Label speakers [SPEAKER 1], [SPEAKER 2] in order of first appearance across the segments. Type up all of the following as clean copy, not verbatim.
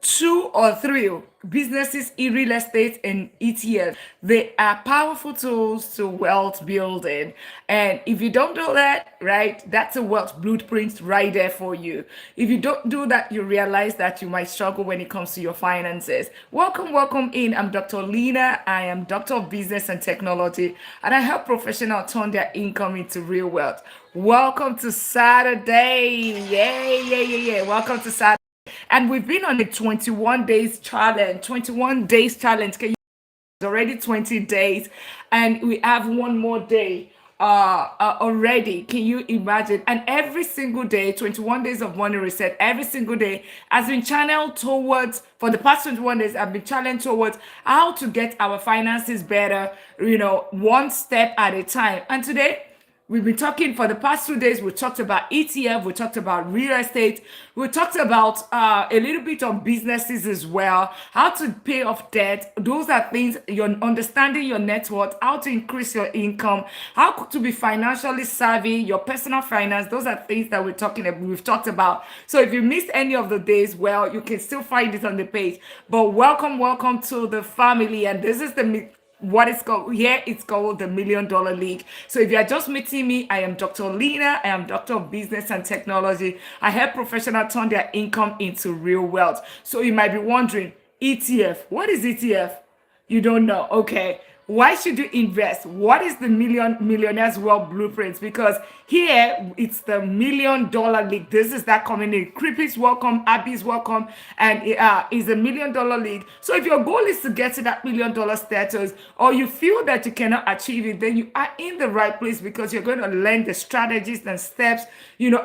[SPEAKER 1] two or three businesses in real estate and ETFs. They are powerful tools to wealth building. And if you don't do that, right, that's a wealth blueprint right there for you. If you don't do that, you realize that you might struggle when it comes to your finances. Welcome in. I'm Dr. Lina. I am Doctor of Business and Technology, and I help professionals turn their income into real wealth. Welcome to Saturday. Yay, yay, yay, yay. Welcome to Saturday. And we've been on a 21 days challenge. 21 days challenge. Can you It's already 20 days, and we have one more day already. Can you imagine? And every single day, 21 days of money reset, every single day has been channeled towards, for the past 21 days, I've been challenged towards how to get our finances better, one step at a time. And today, we've been talking for the past 2 days. We talked about ETF, we talked about real estate, we talked about a little bit on businesses as well, how to pay off debt. Those are things, you're understanding your net worth, how to increase your income, how to be financially savvy, your personal finance. Those are things that we've talked about. So if you missed any of the days, well, you can still find it on the page. But welcome to the family. And this is what it's called here. It's called the $1 Million League. So if you are just meeting me, I am Dr. Lina. I am Doctor of Business and Technology. I help professionals turn their income into real wealth. So you might be wondering, ETF, what is ETF? You don't know. Okay. Why should you invest? What is the millionaires wealth blueprints? Because here it's the $1 Million League. This is that community. Creepy's welcome, Abby's welcome, and it's a $1 Million League. So if your goal is to get to that $1 Million status, or you feel that you cannot achieve it, then you are in the right place, because you're going to learn the strategies and steps,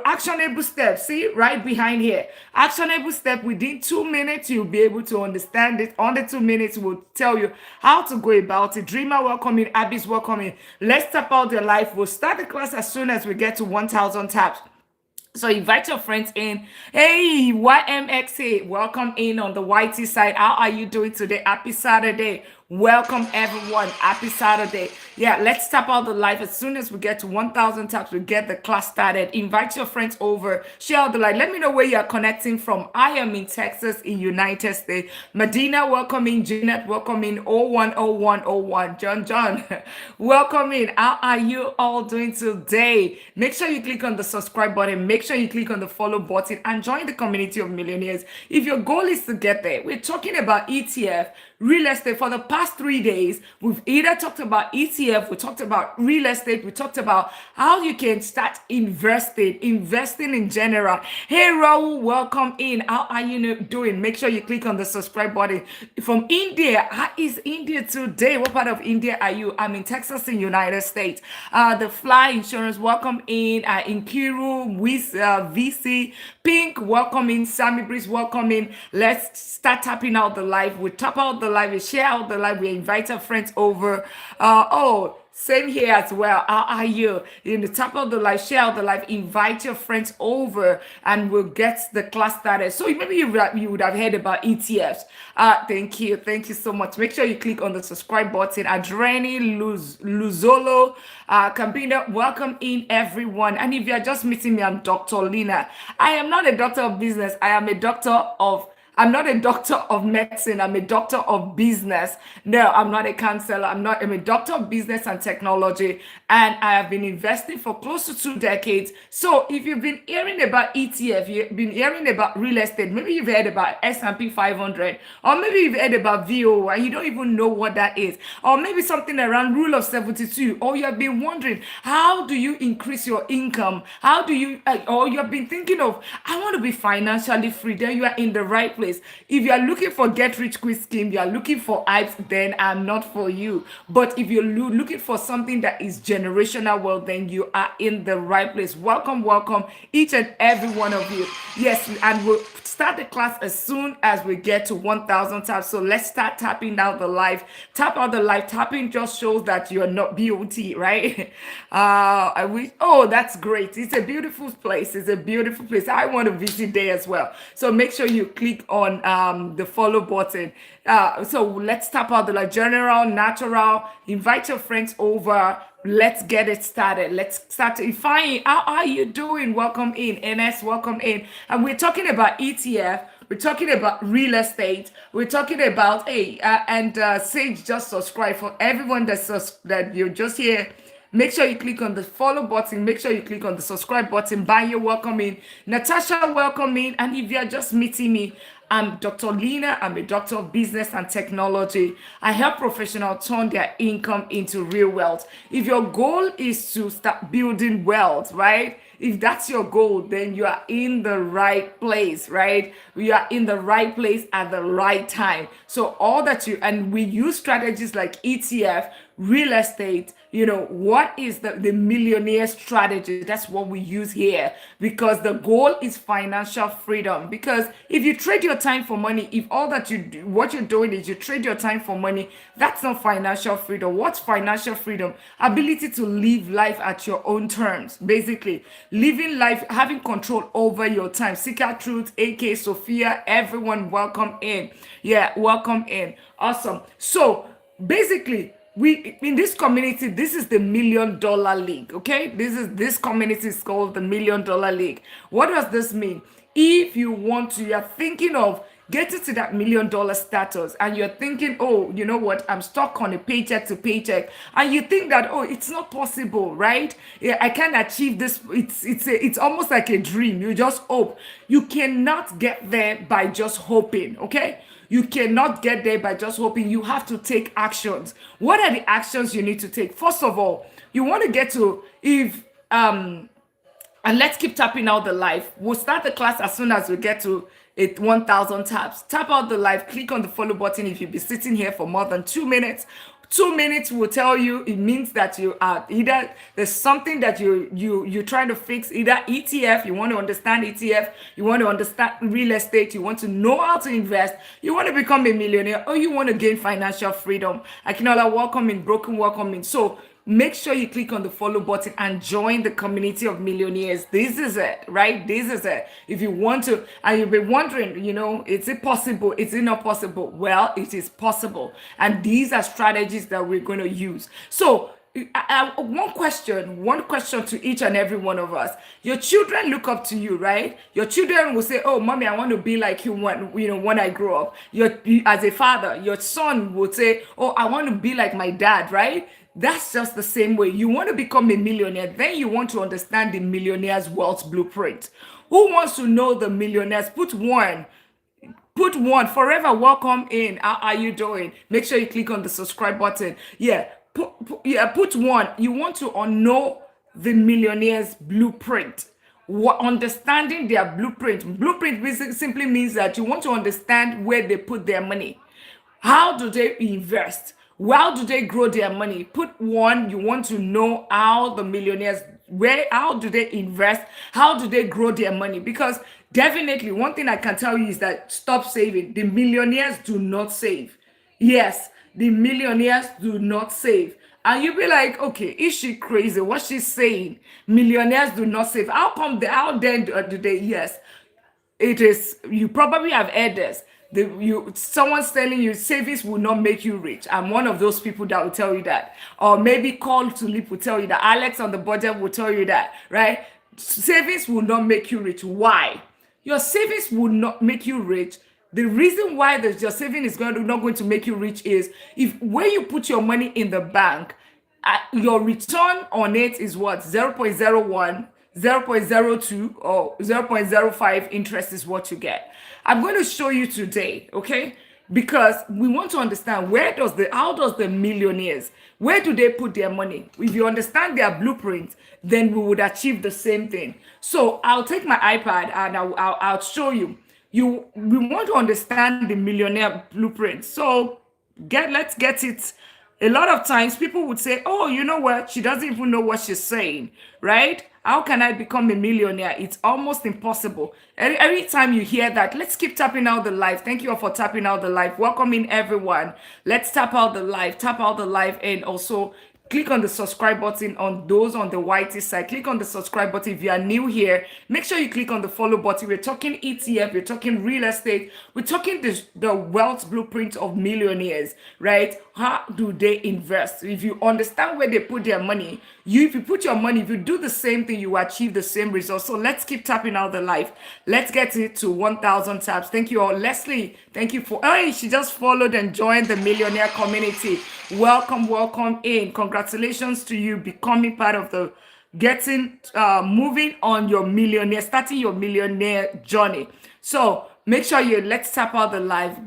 [SPEAKER 1] actionable steps. See right behind here, actionable step. Within 2 minutes, you'll be able to understand it. Under 2 minutes, we'll tell you how to go about it. Dreamer, welcome in. Abby's welcome in. Let's tap out your life. We'll start the class as soon as we get to 1,000 taps. So invite your friends in. Hey, YMXA, welcome in on the YT side. How are you doing today? Happy Saturday. Welcome everyone. Happy Saturday. Yeah, let's tap out the live. As soon as we get to 1,000 taps, we get the class started. Invite your friends over. Share out the live. Let me know where you're connecting from. I am in Texas, in United States. Medina, welcome in. Jeanette, welcome in. 010101. John, welcome in. How are you all doing today? Make sure you click on the subscribe button. Make sure you click on the follow button and join the community of millionaires. If your goal is to get there, we're talking about ETF, real estate. For the past 3 days, we've either talked about ETF, we talked about real estate, we talked about how you can start investing in general. Hey Raul, welcome in. How are you doing? Make sure you click on the subscribe button. From India, how is India today? What part of India are you? I'm in Texas, in United States. The Fly Insurance, welcome in. In Kiru, VC, Pink, welcome in. Sammy Breeze, welcome in. Let's start tapping out the live. We tap out the live, we share out the live, we invite our friends over. Same here as well. How are you? In the tap out the live, share out the live, invite your friends over, and we'll get the class started. So maybe you would have heard about ETFs. Thank you so much. Make sure you click on the subscribe button. Adreni Luzolo, Campina, welcome in everyone. And if you are just meeting me, I'm Dr. Lina. I am not a doctor of business. I'm not a doctor of medicine. I'm a doctor of business. No, I'm not a counselor. I'm a doctor of business and technology. And I have been investing for close to 2 decades. So if you've been hearing about ETF, you've been hearing about real estate, maybe you've heard about S&P 500, or maybe you've heard about VO and you don't even know what that is. Or maybe something around rule of 72, or you have been wondering, how do you increase your income? How do you, or you have been thinking of, I want to be financially free. Then you are in the right place. If you are looking for get rich quick scheme, you are looking for hypes, then I'm not for you. But if you're looking for something that is generational wealth, then you are in the right place. Welcome, each and every one of you. Yes, and we'll start the class as soon as we get to 1,000 taps. So let's start tapping out the live. Tap out the live. Tapping just shows that you're not BOT, right? I wish. Oh, that's great. It's a beautiful place. I want to visit there as well. So make sure you click on the follow button. So let's tap out the live. General, natural. Invite your friends over. Let's get it started. Let's start. Ifeanyi, how are you doing? Welcome in. NS, welcome in. And we're talking about ETF. We're talking about real estate. We're talking about, hey, and Sage just subscribe. For everyone that you're just here, make sure you click on the follow button. Make sure you click on the subscribe button. Bye, welcome in. Natasha, welcome in. And if you're just meeting me, I'm Dr. Lina. I'm a doctor of business and technology. I help professionals turn their income into real wealth. If your goal is to start building wealth, right? If that's your goal, then you are in the right place, right? We are in the right place at the right time. So all that and we use strategies like ETF, real estate, what is the millionaire strategy? That's what we use here, because the goal is financial freedom. Because if you trade your time for money, if all that you do, what you're doing is you trade your time for money, that's not financial freedom. What's financial freedom? Ability to live life at your own terms, basically living life, having control over your time. Seeker Truth, AK Sophia, everyone, welcome in. Yeah, welcome in. Awesome. So basically, we in this community, this is the $1 million league. Okay, this community is called the $1 million league. What does this mean? If you are thinking of getting to that $1 million status, and you're thinking, oh, you know what, I'm stuck on a paycheck to paycheck, and you think that, oh, it's not possible, right? Yeah, I can't achieve this. It's almost like a dream. You just hope. You cannot get there by just hoping. Okay. You cannot get there by just hoping. You have to take actions. What are the actions you need to take? First of all, you want to get to, and let's keep tapping out the live. We'll start the class as soon as we get to 1,000 taps. Tap out the live, click on the follow button if you've been sitting here for more than 2 minutes. 2 minutes will tell you, it means that you are either there's something that you're trying to fix, either ETF, you want to understand ETF, you want to understand real estate, you want to know how to invest, you want to become a millionaire, or you want to gain financial freedom. Akinola, welcome in. Broken, welcome in. So make sure you click on the follow button and join the community of millionaires. This is it, right? This is it. If you want to, and you'll be wondering, is it possible? Is it not possible? Well, it is possible. And these are strategies that we're going to use. So one question to each and every one of us. Your children look up to you, right? Your children will say, oh, mommy, I want to be like you when I grow up. As a father, your son will say, oh, I want to be like my dad, right? That's just the same way. You want to become a millionaire, then you want to understand the millionaire's wealth blueprint. Who wants to know the millionaires? Put one. Forever, welcome in. How are you doing? Make sure you click on the subscribe button. Yeah, put one. You want to know the millionaire's blueprint. Understanding their blueprint. Blueprint simply means that you want to understand where they put their money. How do they invest? How do they grow their money? Put one. You want to know how the millionaires, how do they invest? How do they grow their money? Because definitely one thing I can tell you is that stop saving. The millionaires do not save. Yes, the millionaires do not save. And you'll be like, okay, is she crazy? What's she saying? Millionaires do not save. How then do they? Yes, it is. You probably have heard this. Someone's telling you savings will not make you rich. I'm one of those people that will tell you that. Or maybe Call to Leap will tell you that. Alex on the budget will tell you that, right? Savings will not make you rich. Why? Your savings will not make you rich. The reason why your saving is not going to make you rich is when you put your money in the bank, your return on it is what? 0.01, 0.02, or 0.05 interest is what you get. I'm going to show you today, okay? Because we want to understand how does the millionaires, where do they put their money? If you understand their blueprint, then we would achieve the same thing. So I'll take my iPad and I'll show you. We want to understand the millionaire blueprint. So let's get it. A lot of times people would say, oh, you know what? She doesn't even know what she's saying, right? How can I become a millionaire? It's almost impossible. Every time you hear that, let's keep tapping out the live. Thank you all for tapping out the live. Welcome in, everyone. Let's tap out the live, and also Click on the subscribe button on those on the whitey side. Click on the subscribe button if you are new here. Make sure you click on the follow button. We're talking ETF, we're talking real estate, we're talking the wealth blueprint of millionaires, right? How do they invest? If you understand where they put their money, if you put your money, if you do the same thing, you achieve the same results. So let's keep tapping out the life. Let's get it to 1,000 taps. Thank you all. Leslie, thank you for, oh, she just followed and joined the millionaire community. Welcome, welcome in. Congratulations to you becoming part of the moving on your millionaire, starting your millionaire journey. So make sure let's tap out the live.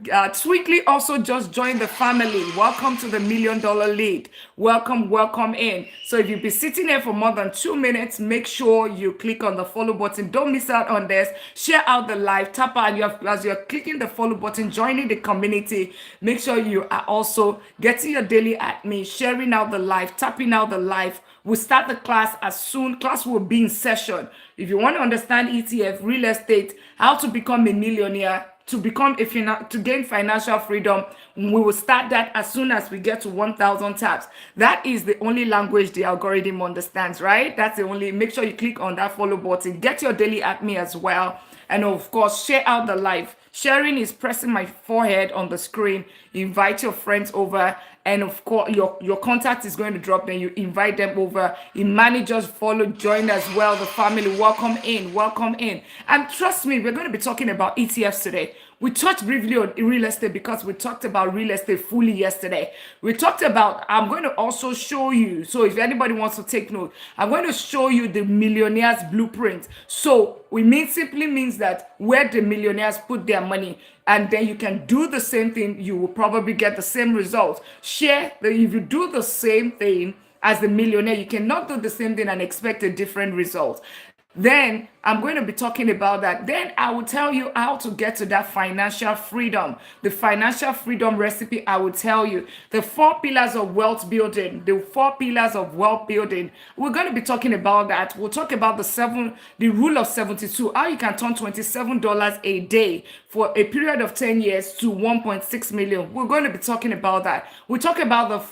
[SPEAKER 1] Quickly also just join the family. Welcome to the $1 Million Lead. Welcome, welcome in. So if you've been sitting here for more than 2 minutes, make sure you click on the follow button. Don't miss out on this. Share out the live. Tap out as you're clicking the follow button, joining the community. Make sure you are also getting your daily admin, sharing out the live, tapping out the live. We'll start the class as soon. Class will be in session. If you want to understand ETF, real estate, how to become a millionaire, to gain financial freedom, we will start that as soon as we get to 1,000 taps. That is the only language the algorithm understands, right? That's the only. Make sure you click on that follow button. Get your daily admin as well. And of course, share out the live. Sharing is pressing my forehead on the screen. Invite your friends over. And of course, your contact is going to drop. Then you invite them over. Imani just follow, join as well. The family, welcome in, welcome in. And trust me, we're going to be talking about ETFs today. We touched briefly on real estate because we talked about real estate fully yesterday. We talked about, I'm going to also show you, so if anybody wants to take note, I'm going to show you the millionaire's blueprint. So simply means that where the millionaires put their money, and then you can do the same thing, you will probably get the same results. If you do the same thing as the millionaire, you cannot do the same thing and expect a different result. Then I'm going to be talking about that. Then I will tell you how to get to that financial freedom. The financial freedom recipe, I will tell you. The 4 pillars of wealth building. The 4 pillars of wealth building. We're going to be talking about that. We'll talk about the rule of 72. How you can turn $27 a day for a period of 10 years to 1.6 million. We're going to be talking about that. We'll talk about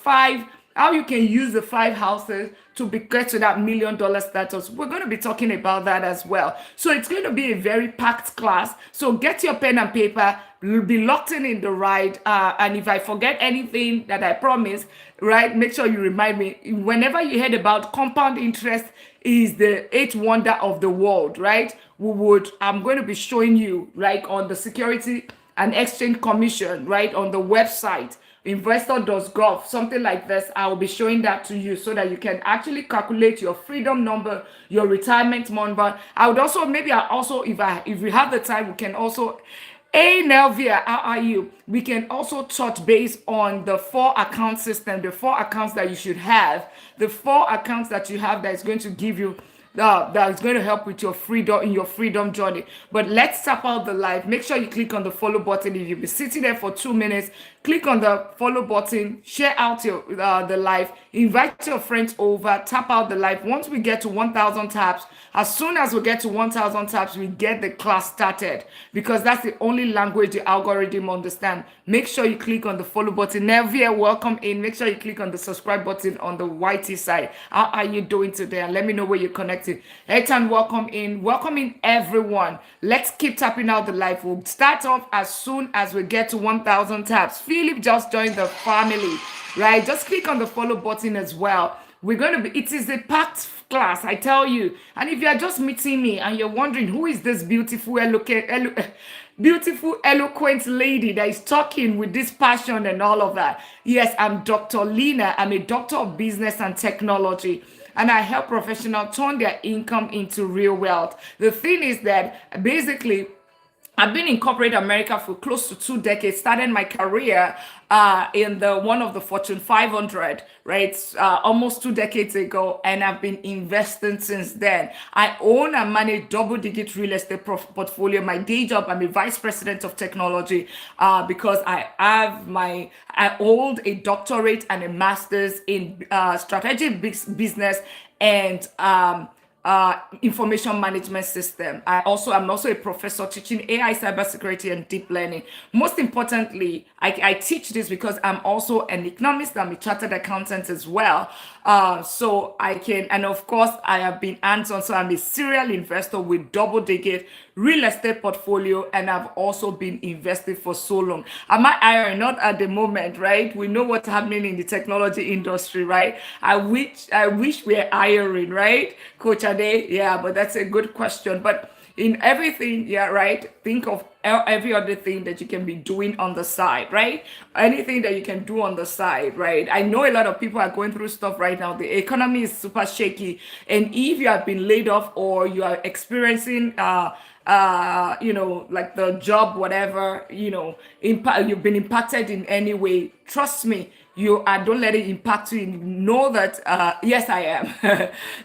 [SPEAKER 1] how you can use the 5 houses to get to that $1 million status. We're going to be talking about that as well. So it's going to be a very packed class. So get your pen and paper. We'll be locked in the ride. And if I forget anything that I promised, right, make sure you remind me. Whenever you heard about compound interest is the 8th wonder of the world, right? I'm going to be showing you, right, on the Security and Exchange Commission, right, on the website, investor.gov, something like this. I will be showing that to you so that you can actually calculate your freedom number, your retirement number. If we have the time, we can also, hey Nelvia, how are you? We can also touch base on the 4 account system, the 4 accounts that you should have, the 4 accounts that you have that is going to give you that is going to help with your freedom journey. But let's tap out the live. Make sure you click on the follow button. If you've been sitting there for 2 minutes, click on the follow button, share out the live, invite your friends over, tap out the live. Once we get to 1,000 taps, as soon as we get to 1,000 taps, we get the class started, because that's the only language the algorithm understands. Make sure you click on the follow button. Nevia, welcome in. Make sure you click on the subscribe button on the whitey side. How are you doing today? And let me know where you're connected. Ethan, welcome in. Welcome in, everyone. Let's keep tapping out the live. We'll start off as soon as we get to 1,000 taps. Philip just joined the family, right? Just click on the follow button as well. It is a packed class, I tell you. And if you are just meeting me and you're wondering who is this beautiful, eloquent lady that is talking with this passion and all of that. Yes, I'm Dr. Lina. I'm a doctor of business and technology, and I help professionals turn their income into real wealth. The thing is that basically, I've been in corporate America for close to 2 decades. Started my career in one of the Fortune 500, right? Almost 2 decades ago, and I've been investing since then. I own and manage double-digit real estate portfolio. My day job, I'm a vice president of technology because I hold a doctorate and a master's in strategic business and information management system. I'm also a professor teaching AI, cybersecurity, and deep learning. Most importantly, I teach this because I'm also an economist. I'm a chartered accountant as well. So I can, and of course, I have been hands-on. So I'm a serial investor with double-digit real estate portfolio, and I've also been investing for so long. Am I hiring? Not at the moment, right? We know what's happening in the technology industry, right? I wish we're hiring, right, Coach Ade? Yeah, but that's a good question. But in everything, yeah, right, think of every other thing that you can be doing on the side, right? Anything that you can do on the side, right? I know a lot of people are going through stuff right now. The economy is super shaky, and if you have been laid off or you are experiencing like the job, whatever, impact, you've been impacted in any way, trust me, don't let it impact you. Know that, yes, I am.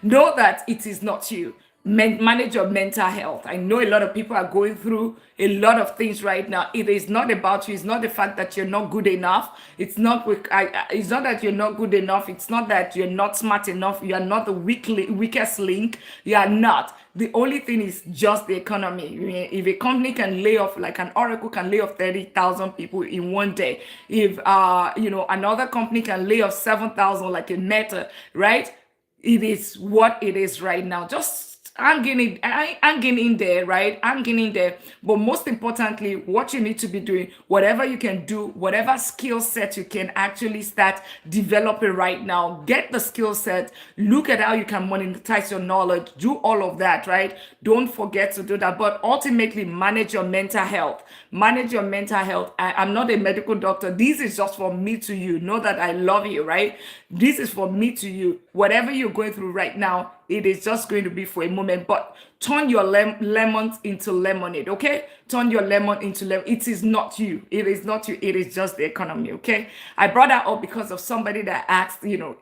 [SPEAKER 1] Know that it is not you. Manage your mental health. I know a lot of people are going through a lot of things right now. It is not about you. It's not the fact that you're not good enough. It's not that you're not good enough. It's not that you're not smart enough. You are not the weakest link. You are not. The only thing is just the economy. If a company can lay off, like an Oracle can lay off 30,000 people in one day, if another company can lay off 7,000, like a Meta, right? It is what it is right now. Just I'm getting there, right? I'm getting there. But most importantly, what you need to be doing, whatever you can do, whatever skill set you can actually start developing right now, get the skill set, look at how you can monetize your knowledge, do all of that, right? Don't forget to do that. But ultimately, manage your mental health. Manage your mental health. I'm not a medical doctor. This is just for me to you. Know that I love you, right? This is for me to you. Whatever you're going through right now, it is just going to be for a moment, but turn your lemons into lemonade, okay? Turn your lemon into lemon. It is not you. It is not you. It is just the economy, okay? I brought that up because of somebody that asked, am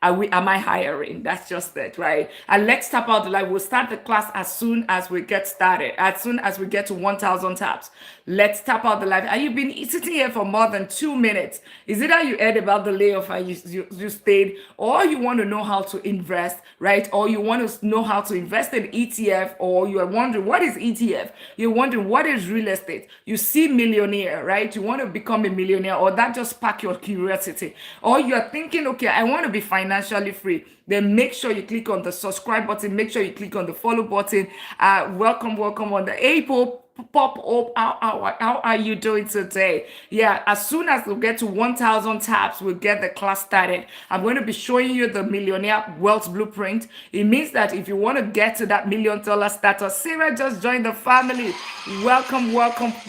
[SPEAKER 1] I hiring? That's just it, right? And let's tap out the live. We'll start the class as soon as we get started, as soon as we get to 1,000 taps. Let's tap out the live. And you've been sitting here for more than 2 minutes. Is it that you heard about the layoff and you stayed, or you want to know how to invest, right? Or you want to know how to invest in ETF, or you are wondering what is ETF? You're wondering what is real estate? You see millionaire, right? You want to become a millionaire, or that just spark your curiosity, or you are thinking, okay, I want to be financially free. Then make sure you click on the subscribe button. Make sure you click on the follow button. Welcome on the Apple pop up. How are you doing today? Yeah, as soon as we get to 1,000 taps, we'll get the class started. I'm going to be showing you the millionaire wealth blueprint. It means that if you want to get to that $1 million status, Sarah just joined the family. Welcome,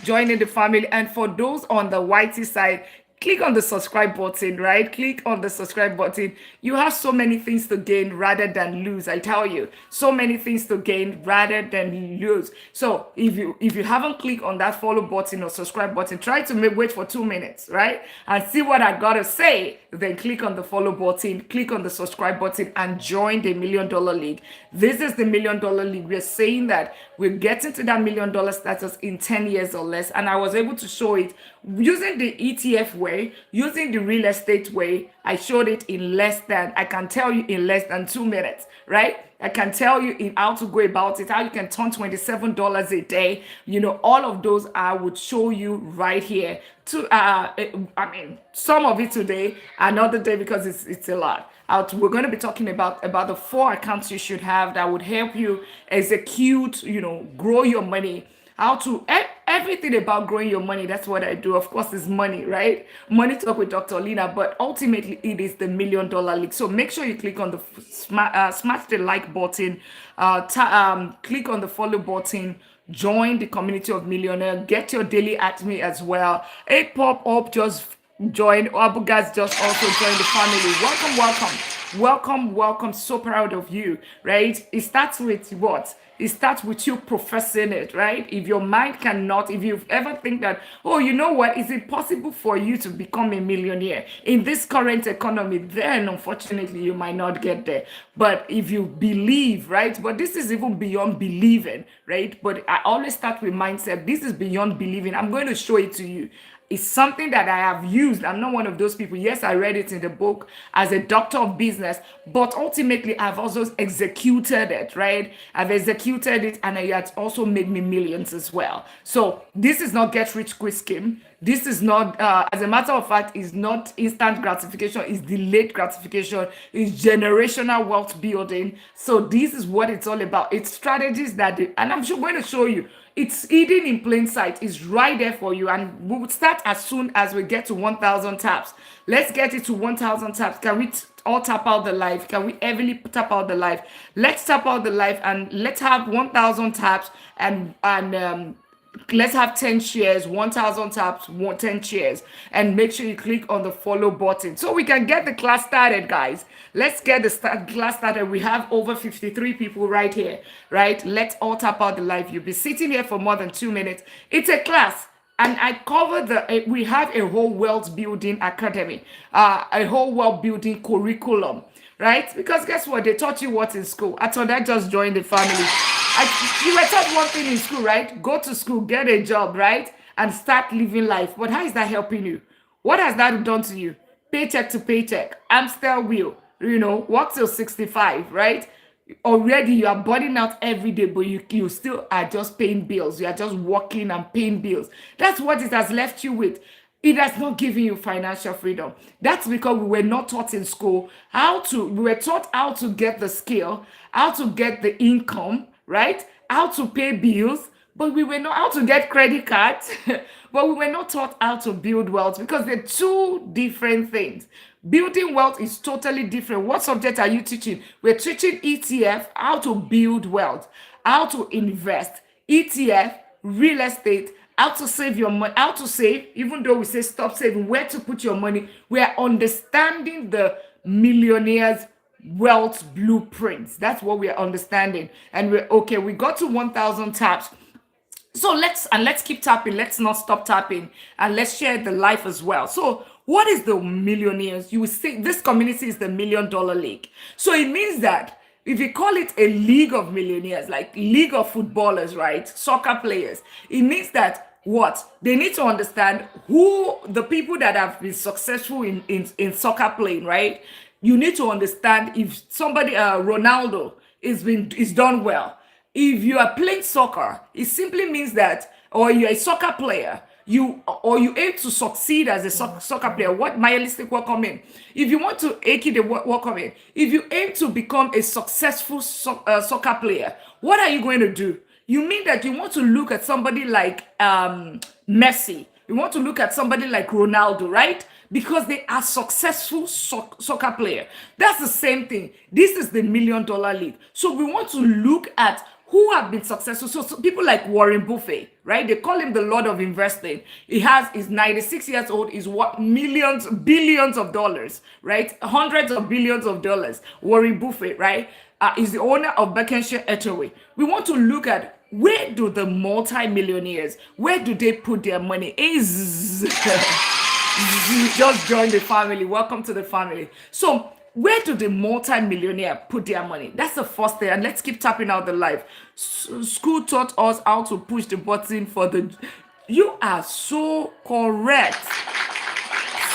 [SPEAKER 1] joining the family. And for those on the YT side, click on the subscribe button, right? Click on the subscribe button. You have so many things to gain rather than lose. I tell you, so many things to gain rather than lose. So if you haven't clicked on that follow button or subscribe button, try to wait for 2 minutes, right? And see what I gotta say. Then click on the follow button, click on the subscribe button, and join the $1 Million League. This is the $1 Million League. We're saying that we're getting to that $1 million status in 10 years or less. And I was able to show it using the ETF way, using the real estate way. I showed it in I can tell you in less than 2 minutes, right? I can tell you in how to go about it, how you can turn $27 a day. All of those I would show you right here. Some of it today, another day, because it's a lot. We're going to be talking about the 4 accounts you should have that would help you execute, grow your money. How to everything about growing your money. That's what I do. Of course, it's money, right? Money Talk with Dr. Lina, but ultimately it is the $1 Million League. So make sure you click on the smash the like button, click on the follow button, join the community of millionaires, get your daily at me as well. It pop up, just join. Abu guys just also join the family. Welcome. So proud of you, right? It starts with what? It starts with you professing it, right? If your mind cannot, if you ever think that, oh, you know what, is it possible for you to become a millionaire in this current economy, then unfortunately you might not get there. But if you believe, right? But this is even beyond believing, right? But I always start with mindset. This is beyond believing. I'm going to show it to you. It's something that I have used. I'm not one of those people. Yes, I read it in the book as a doctor of business, but ultimately I've also executed it, right? I've executed it and it has also made me millions as well. So this is not get rich quick scheme. This is not, as a matter of fact, is not instant gratification, it's delayed gratification, it's generational wealth building. So this is what it's all about. It's strategies and I'm sure going to show you. It's hidden in plain sight. It's right there for you. And we would start as soon as we get to 1,000 taps. Let's get it to 1,000 taps. Can we all tap out the live? Can we heavily tap out the live? Let's tap out the live and let's have 1,000 taps and let's have 10 shares, 1,000 taps, 10 shares, and make sure you click on the follow button so we can get the class started, guys. Let's get the class started. We have over 53 people right here, right? Let's all tap out the live. You'll be sitting here for more than 2 minutes. It's a class. And I cover we have a whole wealth building academy, a whole wealth building curriculum, right? Because guess what? They taught you what in school. I thought I just joined the family. You were taught one thing in school, right? Go to school, get a job, right? And start living life. But how is that helping you? What has that done to you? Paycheck to paycheck, hamster wheel, work till 65, right? Already you are burning out every day, but you still are just paying bills. You are just working and paying bills. That's what it has left you with. It has not given you financial freedom. That's because we were not taught in school we were taught how to get the skill, how to get the income, right? How to pay bills, but we were not how to get credit cards, but we were not taught how to build wealth because they're two different things. Building wealth is totally different. What subject are you teaching? We're teaching ETF, how to build wealth, how to invest, ETF, real estate, how to save your money, how to save, even though we say stop saving, where to put your money. We are understanding the millionaires' wealth blueprints. That's what we are understanding. And we got to 1,000 taps. So let's keep tapping. Let's not stop tapping, and let's share the life as well. So what is the millionaires? You will say this community is the $1 Million League. So it means that if you call it a league of millionaires, like league of footballers, right? Soccer players, it means that what? They need to understand who the people that have been successful in soccer playing, right? You need to understand if somebody, Ronaldo, is done well. If you are playing soccer, it simply means that, or you're a soccer player, you aim to succeed as a soccer player. What nihilistic welcome in? If you want to welcome in, if you aim to become a successful soccer player, what are you going to do? You mean that you want to look at somebody like Messi. You want to look at somebody like Ronaldo, right? Because they are successful soccer player. That's the same thing. This is the $1 Million League. So we want to look at who have been successful. So people like Warren Buffett, right? They call him the Lord of Investing. He's 96 years old. He's worth billions of dollars, right? Hundreds of billions of dollars. Warren Buffett, right? Is the owner of Berkshire Hathaway. We want to look at where do the multi-millionaires, where do they put their money? Just join the family. Welcome to the family. So where do the multi-millionaire put their money? That's the first thing. And let's keep tapping out the live. School taught us how to push the button for the... You are so correct.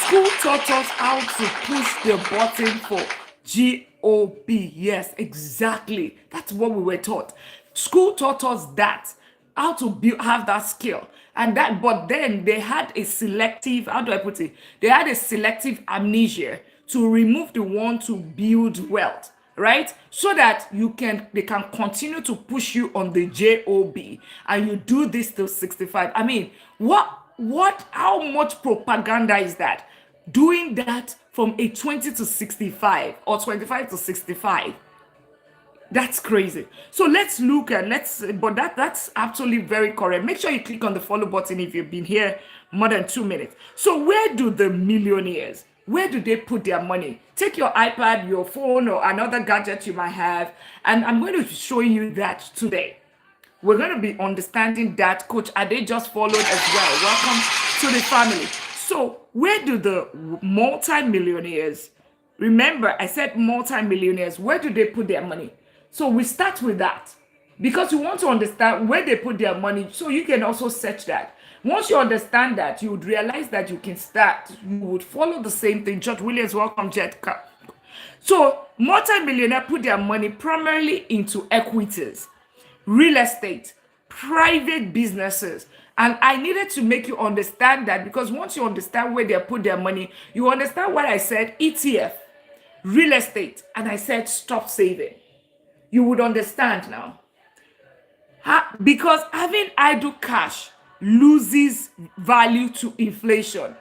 [SPEAKER 1] School taught us how to push the button for GOP. Yes, exactly. That's what we were taught. School taught us that, how to have that skill. But then they had a selective, how do I put it? They had a selective amnesia to remove the one to build wealth, right? So that they can continue to push you on the job, and you do this till 65. I mean, how much propaganda is that? Doing that from a 20 to 65 or 25 to 65. That's crazy. So let's look at but that's absolutely very correct. Make sure you click on the follow button if you've been here more than 2 minutes. So where do the millionaires where do they put their money? Take your iPad, your phone, or another gadget you might have, and I'm going to be showing you that today. We're going to be understanding that. Coach Ade just followed as well. Welcome to the family. So, where do the multi-millionaires, remember I said multi-millionaires, where do they put their money? So, we start with that because you want to understand where they put their money so you can also search that. Once you understand that, you would realize that you can start, you would follow the same thing. George Williams, welcome, Jet. So, multi-millionaire put their money primarily into equities, real estate, private businesses. And I needed to make you understand that because once you understand where they put their money, you understand what I said, ETF, real estate, and I said stop saving. You would understand now. Because having idle cash loses value to inflation.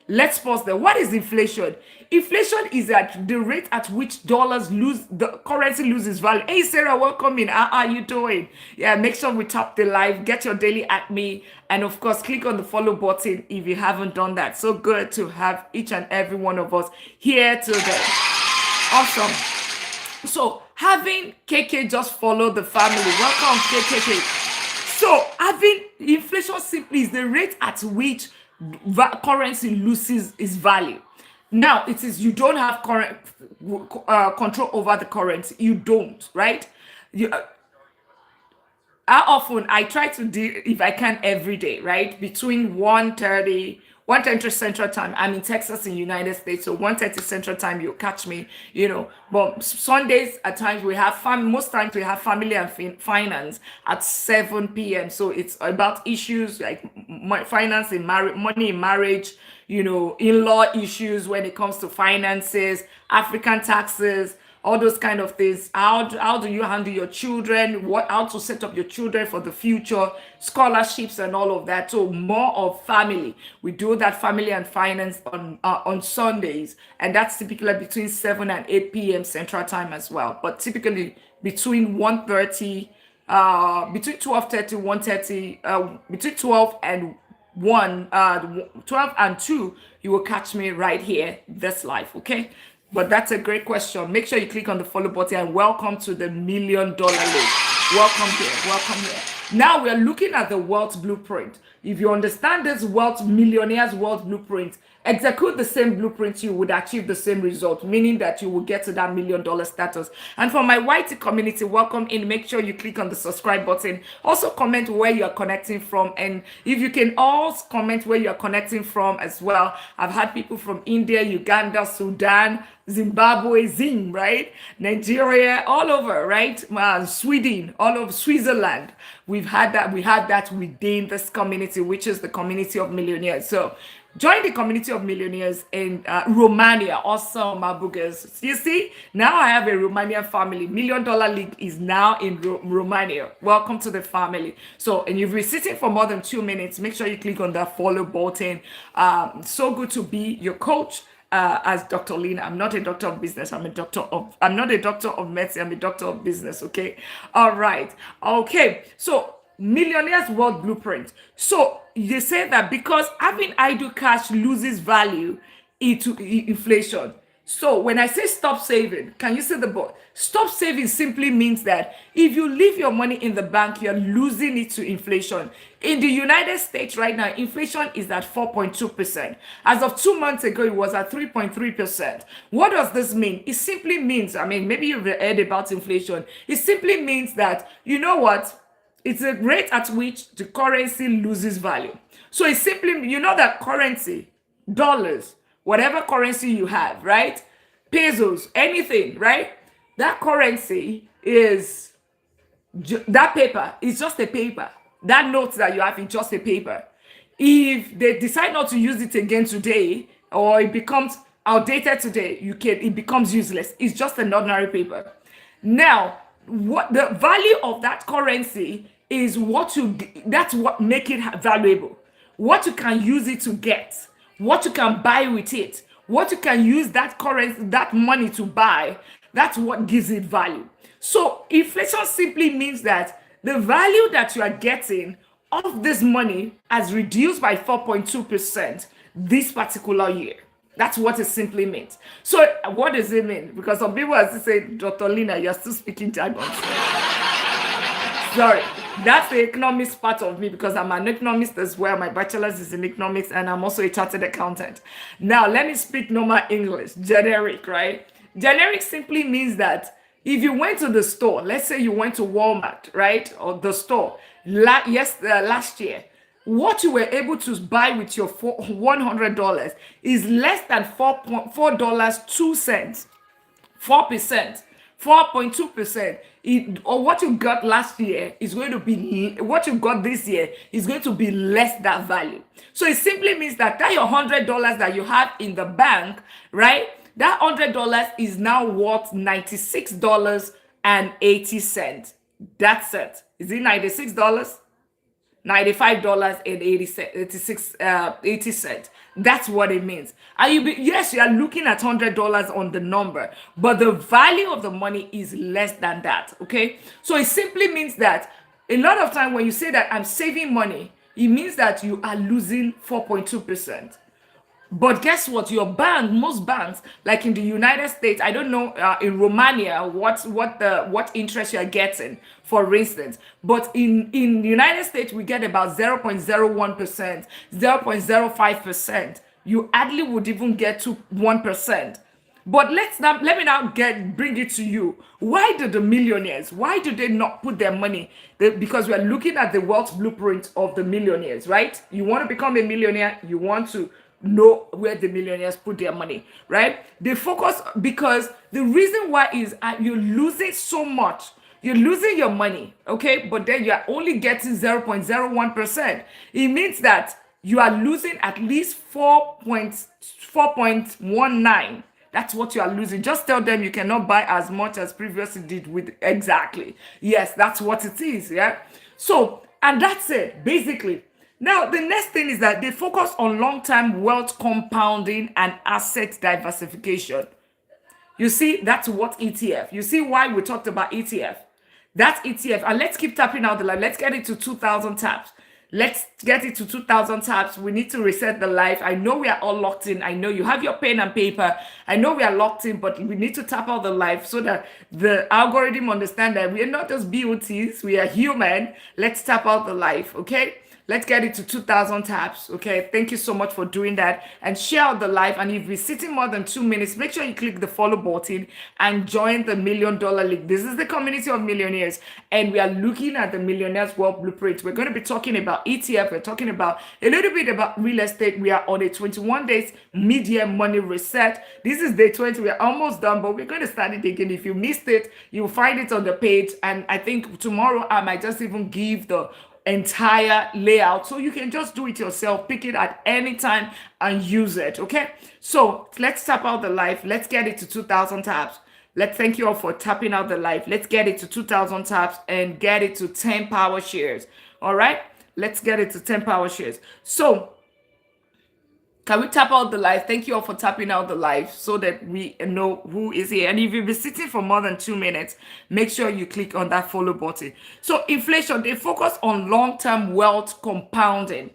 [SPEAKER 1] Let's pause there. What is inflation? Inflation is at the rate at which the currency loses value. Hey, Sarah, welcome in. How are you doing? Yeah, make sure we tap the live, get your daily at me, and of course, click on the follow button if you haven't done that. So good to have each and every one of us here today. Awesome. So having KK just follow the family. Welcome, KKK. So having inflation simply is the rate at which currency loses its value. Now it is you don't have control over the currency. You don't, right? How often I try to do, if I can, every day, right? Between 1:30 Central Time. I'm in Texas in United States, so 1:30 Central Time, you'll catch me, But Sundays, at times, most times we have family and finance at 7 p.m. So it's about issues like finance in marriage, money in marriage, in-law issues when it comes to finances, African taxes, all those kind of things. How do you handle your children? How to set up your children for the future, scholarships and all of that. So more of family. We do that family and finance on Sundays, and that's typically between 7 and 8 p.m. Central Time as well. But typically between 1:30, between 12:30, 1:30, between 12 and 12 and 2, you will catch me right here, this live, okay? But that's a great question. Make sure you click on the follow button and welcome to the $1 Million League. Welcome here. Welcome here. Now we're looking at the wealth blueprint. If you understand this millionaire's wealth blueprint, execute the same blueprint, you would achieve the same result, meaning that you will get to that $1 million status. And for my YT community, welcome in. Make sure you click on the subscribe button. Also comment where you are connecting from. And if you can also comment where you are connecting from as well. I've had people from India, Uganda, Sudan, Zimbabwe, right? Nigeria, all over, right? Sweden, all over Switzerland. We had that within this community, which is the community of millionaires. So join the community of millionaires in Romania. Awesome, my boogers. You see, now I have a Romanian family. $1 Million League is now in Romania. Welcome to the family. So, and you've been sitting for more than 2 minutes. Make sure you click on that follow button. So good to be your coach. As Dr. Lina. I'm not a doctor of business. I'm not a doctor of medicine. I'm a doctor of business. Okay. All right. Okay. So millionaires wealth blueprint. So they say that because having idle cash loses value into inflation. So when I say stop saving, can you see the board? Stop saving simply means that if you leave your money in the bank, you're losing it to inflation. In the United States right now, inflation is at 4.2%. As of 2 months ago, it was at 3.3%. What does this mean? It simply means, maybe you've heard about inflation. It simply means that, you know what? It's a rate at which the currency loses value. So it's simply, that currency, dollars, whatever currency you have, right? Pesos, anything, right? That currency is, that paper is just a paper. That note that you have is just a paper. If they decide not to use it again today, or it becomes outdated today, it becomes useless. It's just an ordinary paper. Now, what the value of that currency is that's what make it valuable. What you can use it to get, what you can buy with it, what you can use that currency, that money to buy, that's what gives it value. So inflation simply means that the value that you are getting of this money has reduced by 4.2% this particular year. That's what it simply means. So what does it mean? Because some people are still saying, Dr. Lina, you're still speaking jargon. Sorry, that's the economics part of me because I'm an economist as well. My bachelor's is in economics and I'm also a chartered accountant. Now, let me speak normal English, generic, right? Generic simply means that if you went to the store, let's say you went to Walmart, right, or the store last year, what you were able to buy with your $100 is less than $4.02, 4%, 4.2%. Or what you got last year is going to be what you got this year is going to be less that value. So it simply means that your $100 that you have in the bank, right? That $100 is now worth $96.80. That's it. Is it $96? $95.80. That's what it means. And yes, you are looking at $100 on the number, but the value of the money is less than that. Okay, so it simply means that a lot of time when you say that I'm saving money, it means that you are losing 4.2%. But guess what? Your bank, most banks, like in the United States, I don't know in Romania what interest you're getting, for instance. But in the United States, we get about 0.01%, 0.05%. You hardly would even get to 1%. But let me now bring it to you. Why do the millionaires? Why do they not put their money? Because we are looking at the wealth blueprint of the millionaires, right? You want to become a millionaire. You want to know where the millionaires put their money, right? They focus because the reason why is you're losing so much. You're losing your money, okay? But then you are only getting 0.01%. It means that you are losing at least 4.19. That's what you are losing. Just tell them you cannot buy as much as previously did with exactly. Yes, that's what it is, yeah? So, and that's it, basically. Now, the next thing is that they focus on long-term wealth compounding and asset diversification. You see, that's what ETF. You see why we talked about ETF. That's ETF. And let's keep tapping out the live. Let's get it to 2,000 taps. Let's get it to 2,000 taps. We need to reset the live. I know we are all locked in. I know you have your pen and paper. I know we are locked in, but we need to tap out the live so that the algorithm understand that we are not just BOTs. We are human. Let's tap out the live, okay? Let's get it to 2,000 taps, okay? Thank you so much for doing that. And share out the live. And if you're sitting more than 2 minutes, make sure you click the follow button and join the $1 Million League. This is the community of millionaires. And we are looking at the Millionaires Wealth Blueprint. We're going to be talking about ETF. We're talking about a little bit about real estate. We are on a 21 days mid-year money reset. This is day 20. We're almost done, but we're going to start it again. If you missed it, you'll find it on the page. And I think tomorrow I might just even give the entire layout so you can just do it yourself, pick it at any time and use it. Okay, so let's tap out the live. Let's get it to 2,000 taps. Let's thank you all for tapping out the live. Let's get it to 2,000 taps and get it to 10 power shares. All right, let's get it to 10 power shares. So can we tap out the live? Thank you all for tapping out the live so that we know who is here. And if you've been sitting for more than 2 minutes, make sure you click on that follow button. So inflation, they focus on long-term wealth compounding.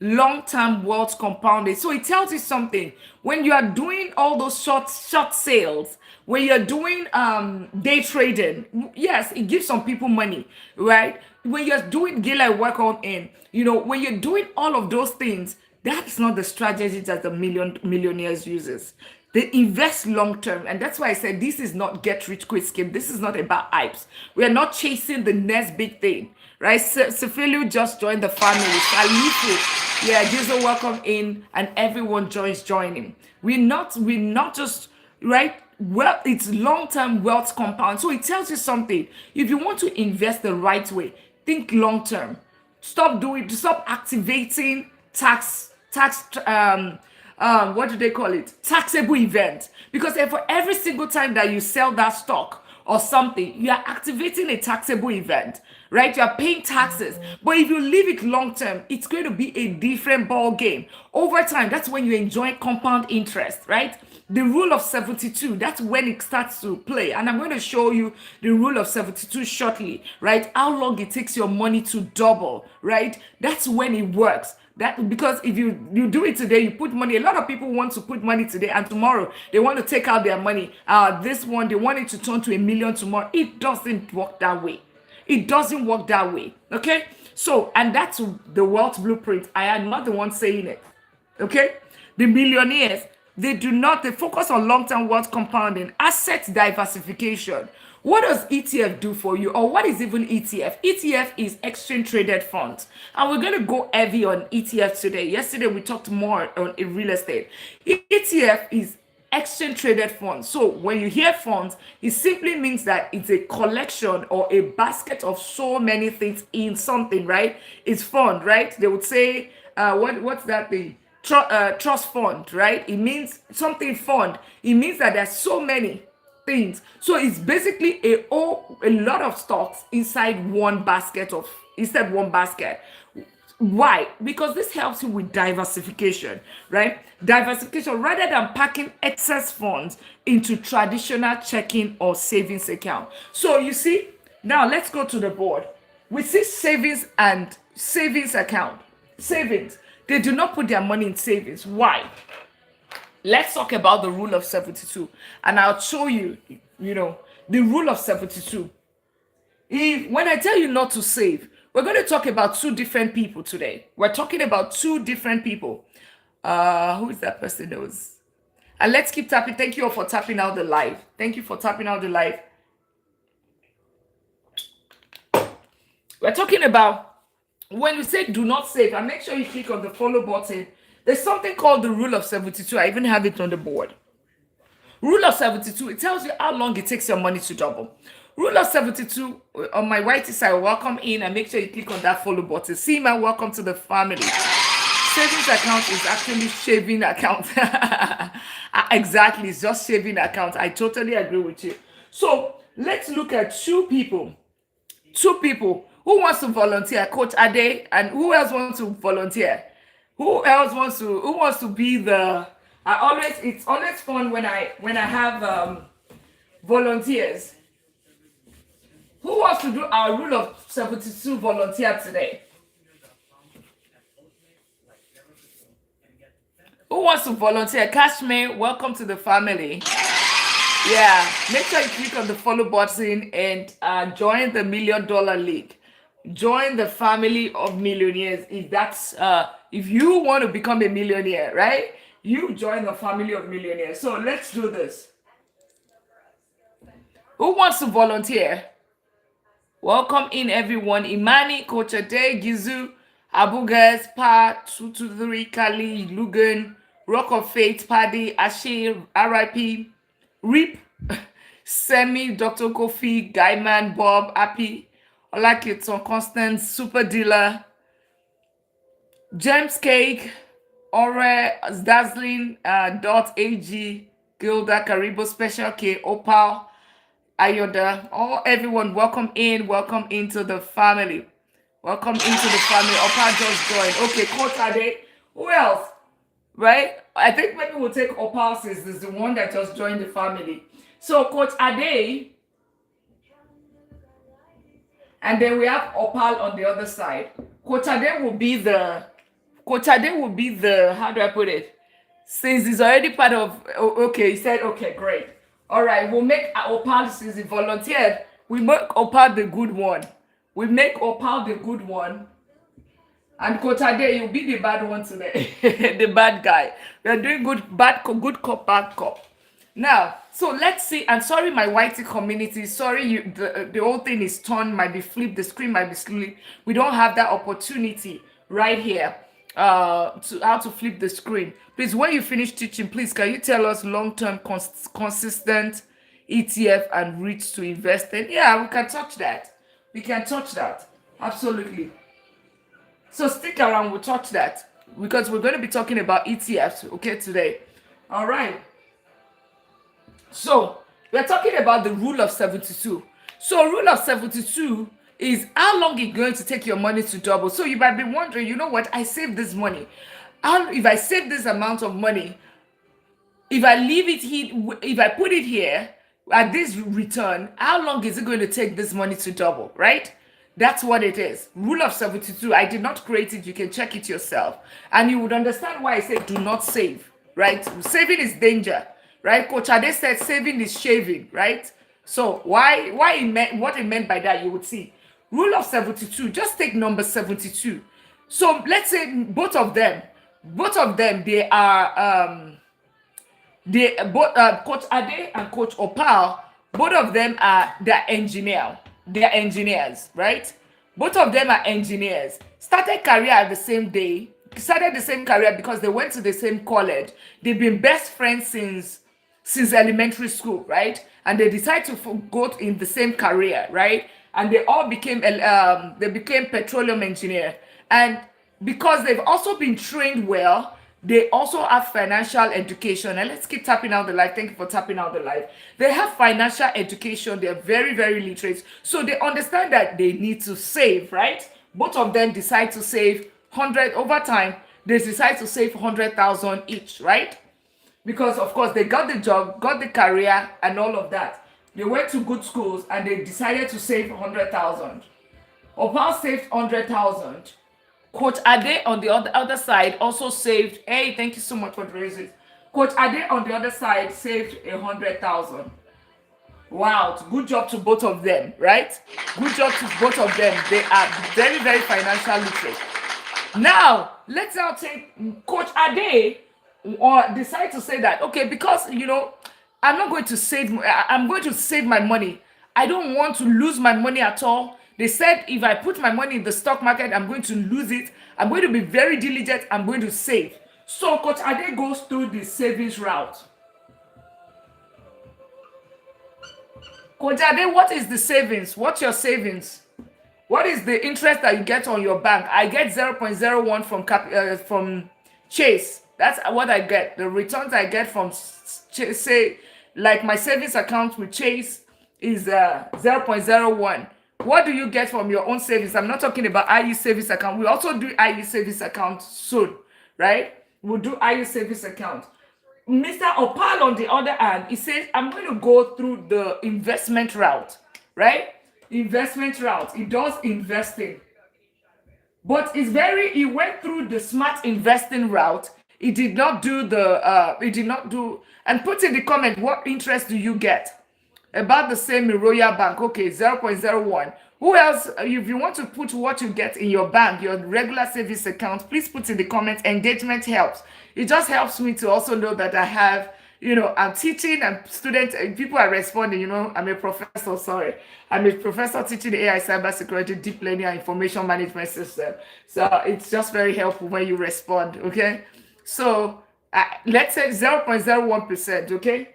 [SPEAKER 1] Long-term wealth compounding. So it tells you something. When you are doing all those short sales, when you're doing day trading, yes, it gives some people money, right? When you're doing Gila work on in, when you're doing all of those things, that's not the strategy that the millionaires uses. They invest long term, and that's why I said this is not get rich quick scheme. This is not about hypes. We are not chasing the next big thing, right? Sefelu just joined the family. Salifu, yeah, Gizo welcome in, and everyone joining. We're not just right. Well, it's long term wealth compound. So it tells you something. If you want to invest the right way, think long term. Stop activating what do they call it? Taxable event. Because for every single time that you sell that stock or something, you are activating a taxable event, right? You are paying taxes. But if you leave it long term, it's going to be a different ball game. Over time, that's when you enjoy compound interest, right? The rule of 72, that's when it starts to play. And I'm going to show you the rule of 72 shortly, right? How long it takes your money to double, right? That's when it works. That because if you do it today, you put money. A lot of people want to put money today, and tomorrow they want to take out their money. This one they want it to turn to a million tomorrow. It doesn't work that way. It doesn't work that way. Okay. So, and that's the wealth blueprint. I am not the one saying it. Okay. The millionaires, they focus on long-term wealth compounding, asset diversification. What does ETF do for you? Or what is even ETF? ETF is exchange traded funds. And we're going to go heavy on ETF today. Yesterday, we talked more on real estate. ETF is exchange traded funds. So when you hear funds, it simply means that it's a collection or a basket of so many things in something, right? It's fund, right? They would say, what's that thing? Trust fund, right? It means something fund. It means that there's so many things. So it's basically a lot of stocks inside one basket. Why? Because this helps you with diversification, right? Diversification rather than packing excess funds into traditional checking or savings account. So you see, now let's go to the board. We see savings and savings account. Savings. They do not put their money in savings. Why? Let's talk about the rule of 72. And I'll show you, the rule of 72. When I tell you not to save, we're going to talk about two different people today. We're talking about two different people. Who is that person that was? And let's keep tapping. Thank you all for tapping out the live. Thank you for tapping out the live. We're talking about when you say do not save, and make sure you click on the follow button. There's something called the rule of 72. I even have it on the board. Rule of 72, it tells you how long it takes your money to double. Rule of 72 on my whitey side, welcome in, and make sure you click on that follow button. See, man, welcome to the family. Savings account is actually shaving account. Exactly, it's just shaving account. I totally agree with you. So let's look at two people. Who wants to volunteer? Coach Ade, and who else wants to volunteer? Who wants to be the? It's always fun when I have volunteers. Who wants to do our rule of 72 volunteer today? Who wants to volunteer? Kashmir, welcome to the family. Yeah, make sure you click on the follow button and join the $1 Million League. Join the family of millionaires. If you want to become a millionaire, right? You join the family of millionaires. So let's do this. Who wants to volunteer? Welcome in everyone. Imani, Coach Ade, Gizu, Abugas, Pa, 223, Kali, Lugan, Rock of Faith, Paddy, Ashir, RIP, Rip, Semi, Dr. Kofi, Guyman, Bob, Happy, Olakiton, Constance, Super Dealer, James Cake, Ore, Dazzling, Dot AG, Gilda, Karibo, Special K, Opal, Ayoda, everyone, welcome into the family. Welcome into the family. Opal just joined. Okay, Coach Ade. Who else? Right? I think maybe we'll take Opal since this is the one that just joined the family. So Coach Ade, and then we have Opal on the other side. Coach Ade will be the, how do I put it? Since he's already part of, okay, he said, okay, great. All right, we'll make Opal, since he volunteered, we make Opal the good one. And Coach Ade, you'll be the bad one today. The bad guy. We are doing good cop, bad cop. Now, so let's see. And sorry, my whitey community. Sorry, the whole thing is turned, might be flipped. The screen might be split. We don't have that opportunity right here to how to flip the screen. Please, when you finish teaching, please, can you tell us long-term consistent ETF and REITs to invest in? Yeah, we can touch that. Absolutely. So stick around, we'll touch that because we're going to be talking about ETFs, okay, today. All right. So we're talking about the rule of 72. So rule of 72 is how long it's going to take your money to double. So you might be wondering, you know what, I saved this money. If I save this amount of money, if I leave it here, if I put it here at this return, how long is it going to take this money to double, right? That's what it is. Rule of 72. I did not create it. You can check it yourself. And you would understand why I say do not save, right? Saving is danger, right? Coach Ade said saving is shaving, right? So why it meant, what it meant by that, you would see. Rule of 72. Just take number 72. So let's say both of them, they both Coach Ade and Coach Opal, both of them are they're engineers, right? Both of them are engineers. Started career at the same day, started the same career because they went to the same college. They've been best friends since elementary school, right? And they decided to go in the same career, right? And they all became petroleum engineer. And because they've also been trained well, they also have financial education. And let's keep tapping out the light. Thank you for tapping out the light. They have financial education. They're very, very literate. So they understand that they need to save, right? Both of them decide to save 100 over time. They decide to save 100,000 each, right? Because of course they got the job, got the career, and all of that. They went to good schools and they decided to save 100,000. Opal saved 100,000. Coach Ade on the other side also saved. Hey, thank you so much for the raises. Coach Ade on the other side saved 100,000. Wow, good job to both of them, right? Good job to both of them. They are very, very financial literate. Now, let's now take Coach Ade or decide to say that, okay, because, I'm not going to save, I'm going to save my money. I don't want to lose my money at all. They said if I put my money in the stock market, I'm going to lose it. I'm going to be very diligent. I'm going to save. So Coach Ade goes through the savings route. Coach Ade, what is the savings? What's your savings? What is the interest that you get on your bank? I get 0.01 from Chase. That's what I get. The returns I get from say, like my savings account with Chase is 0.01. What do you get from your own savings? I'm not talking about IU savings account. We also do IU savings account soon, right? We'll do IU savings account. Mr. Opal, on the other hand, he says, I'm going to go through the investment route, right? Investment route. He does investing. But he went through the smart investing route. He did not do and put in the comment, what interest do you get? About the same in Royal Bank. Okay, 0.01. Who else? If you want to put what you get in your bank, your regular savings account, please put in the comments. Engagement helps. It just helps me to also know that I have, I'm teaching and students, people are responding. I'm a professor, sorry. I'm a professor teaching AI, cybersecurity, deep learning, and information management system. So it's just very helpful when you respond, okay? So let's say 0.01%, okay?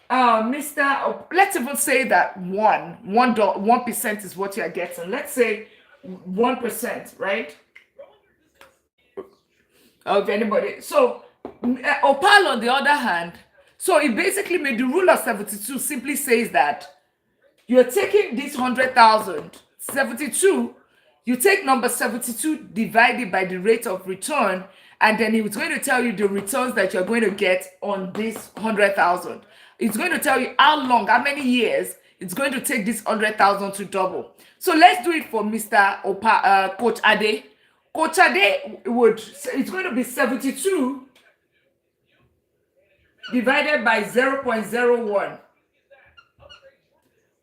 [SPEAKER 1] Let's even say that 1% is what you're getting. Let's say 1%, right? Of anybody. So Opal, on the other hand, so it basically made the rule of 72 simply says that you're taking this 100,000, 72, you take number 72 divided by the rate of return, and then it's going to tell you the returns that you're going to get on this 100,000. It's going to tell you how many years it's going to take this 100,000 to double. So let's do it for Mr. Coach Ade. Coach Ade it's going to be 72 divided by 0.01.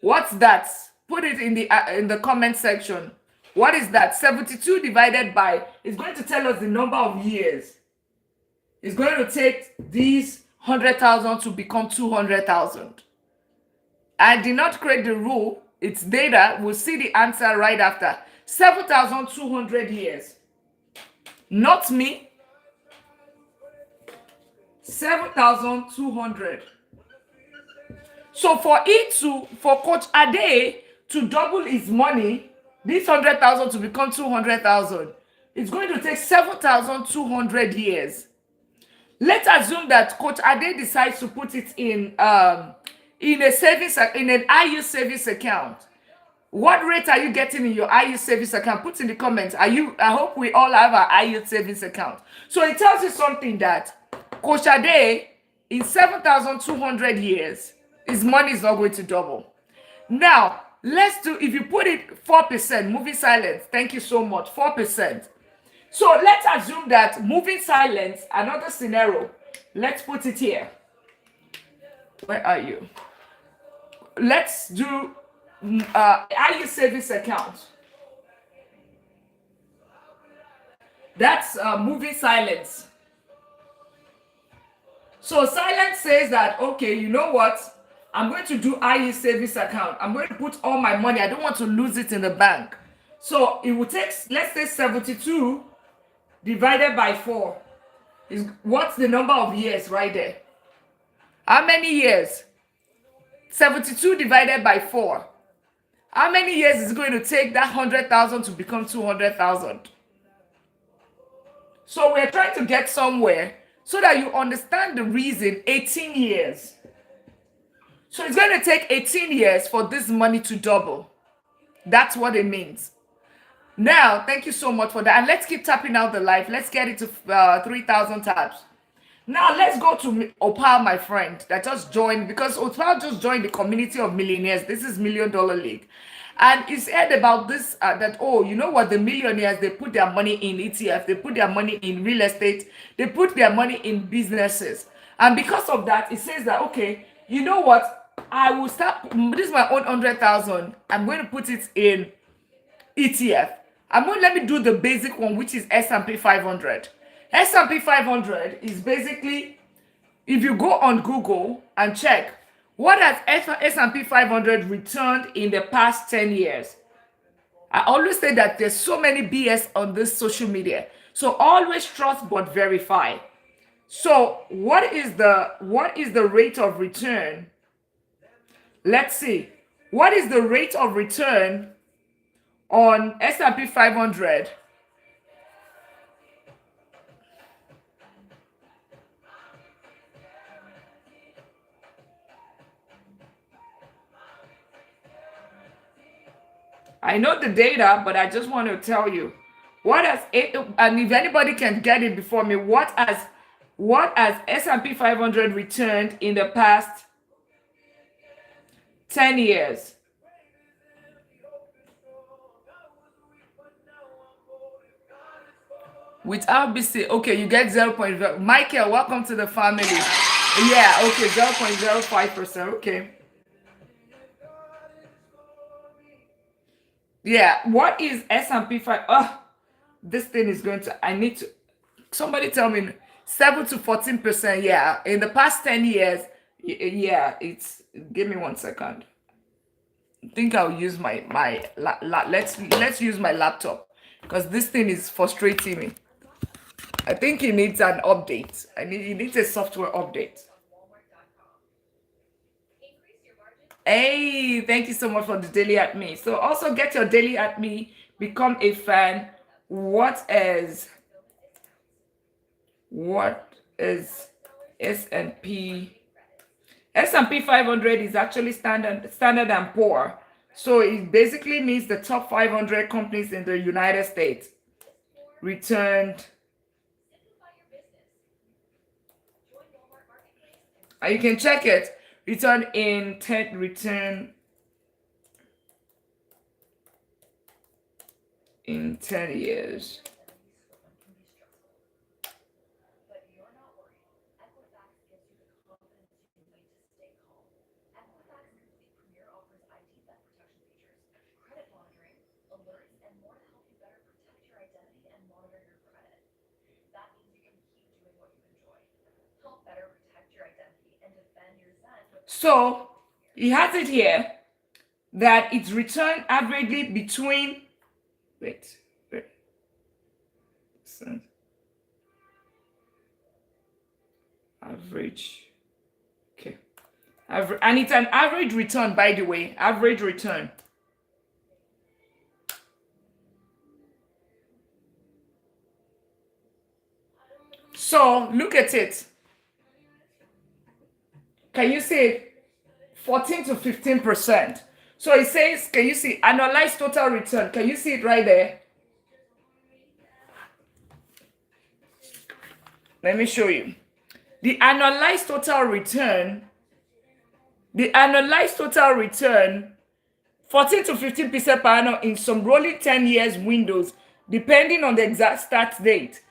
[SPEAKER 1] What's that? Put it in the comment section. What is that? 72 divided by, it's going to tell us the number of years. It's going to take these 100,000 to become 200,000. I did not create the rule. It's data. We'll see the answer right after. 7,200 years. Not me. 7,200. So for Coach Ade to double his money, this 100,000 to become 200,000, it's going to take 7,200 years. Let's assume that Coach Ade decides to put it in an IU savings account. What rate are you getting in your IU savings account? Put in the comments. I hope we all have our IU savings account. So it tells you something that Coach Ade, in 7,200 years, his money is not going to double. Now, let's do, if you put it 4%, moving silence, thank you so much, 4%. So let's assume that moving silence, another scenario, let's put it here. Where are you? Let's do IU savings account. That's moving silence. So silence says that, okay, you know what? I'm going to do IE savings account. I'm going to put all my money. I don't want to lose it in the bank. So it will take, let's say 72 divided by 4. Is what's the number of years right there? How many years? 72 divided by 4. How many years is it going to take that 100,000 to become 200,000? So we're trying to get somewhere so that you understand the reason. 18 years. So it's going to take 18 years for this money to double. That's what it means. Now, thank you so much for that. And let's keep tapping out the live. Let's get it to 3,000 taps. Now, let's go to Opal, my friend, that just joined, because Opal just joined the community of millionaires. This is $1 Million League. And he's heard about this, that, oh, you know what, the millionaires, they put their money in ETF, they put their money in real estate, they put their money in businesses. And because of that, it says that, okay, you know what, I will start, this is my own 100,000, I'm going to put it in ETF. Let me do the basic one, which is S&P 500. S&P 500 is basically, if you go on Google and check, what has S&P 500 returned in the past 10 years? I always say that there's so many BS on this social media. So always trust but verify. So what is the rate of return? Let's see. What is the rate of return on S&P 500? I know the data, but I just want to tell you what has it, and if anybody can get it before me, what has S&P 500 returned in the past 10 years? Without BC, okay, you get 0.0. Michael, welcome to the family. Yeah, okay, 0.05%. Okay. Yeah, what is S&P 5? Oh, this thing is going to, I need to, somebody tell me 7 to 14%. Yeah, in the past 10 years, yeah, it's, give me 1 second. I think I'll use let's use my laptop, because this thing is frustrating me. I think it needs an update. It needs a software update. Hey, thank you so much for the daily at me. So also get your daily at me, become a fan. What is S&P? S&P 500 is actually Standard and Poor. So it basically means the top 500 companies in the United States returned. And you can check it. Return in 10 years. So he has it here that it's returned averagely between, wait. Average, okay. And it's an average return, by the way, average return. So look at it. Can you see it? 14 to 15%. So it says, can you see annualized total return? Can you see it right there? Let me show you. The annualized total return 14 to 15% per annum in some rolling 10 years windows, depending on the exact start date.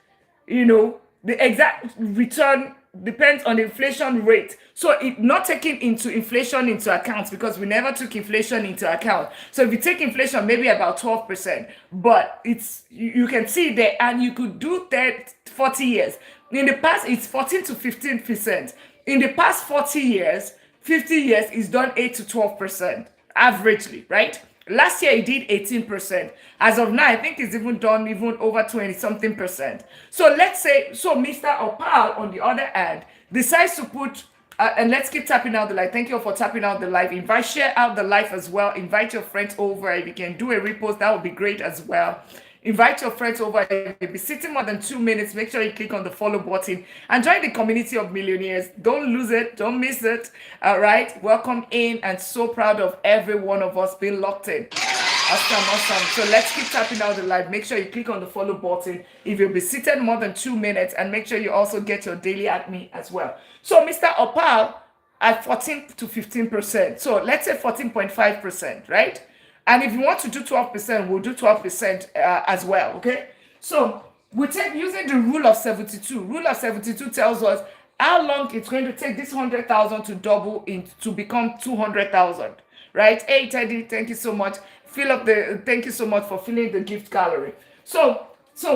[SPEAKER 1] The exact return depends on the inflation rate. So it not taking into inflation into account, because we never took inflation into account. So if you take inflation, maybe about 12%, but you can see there, and you could do that 40 years. In the past, it's 14 to 15%. In the past 40 years, 50 years is done 8 to 12% averagely, right? Last year it did 18%. As of now, I think it's even done even over 20 something percent. So let's say, Mr. Opal, on the other hand, decides to put, and let's keep tapping out the live. Thank you all for tapping out the live. Invite, share out the live as well. Invite your friends over. If you can do a repost, that would be great as well. Invite your friends over. If you'll be sitting more than 2 minutes, make sure you click on the follow button and join the community of millionaires. Don't lose it. Don't miss it. All right. Welcome in, and so proud of every one of us being locked in. Awesome. So let's keep tapping out the live. Make sure you click on the follow button if you'll be seated more than 2 minutes, and make sure you also get your daily at me as well. So Mr. Opal at 14 to 15%. So let's say 14.5%, right? And if you want to do 12%, we'll do 12% as well, okay? So we take using the rule of 72. Rule of 72 tells us how long it's going to take this 100,000 to double to become 200,000, right? Hey, Teddy, thank you so much. Thank you so much for filling the gift gallery. So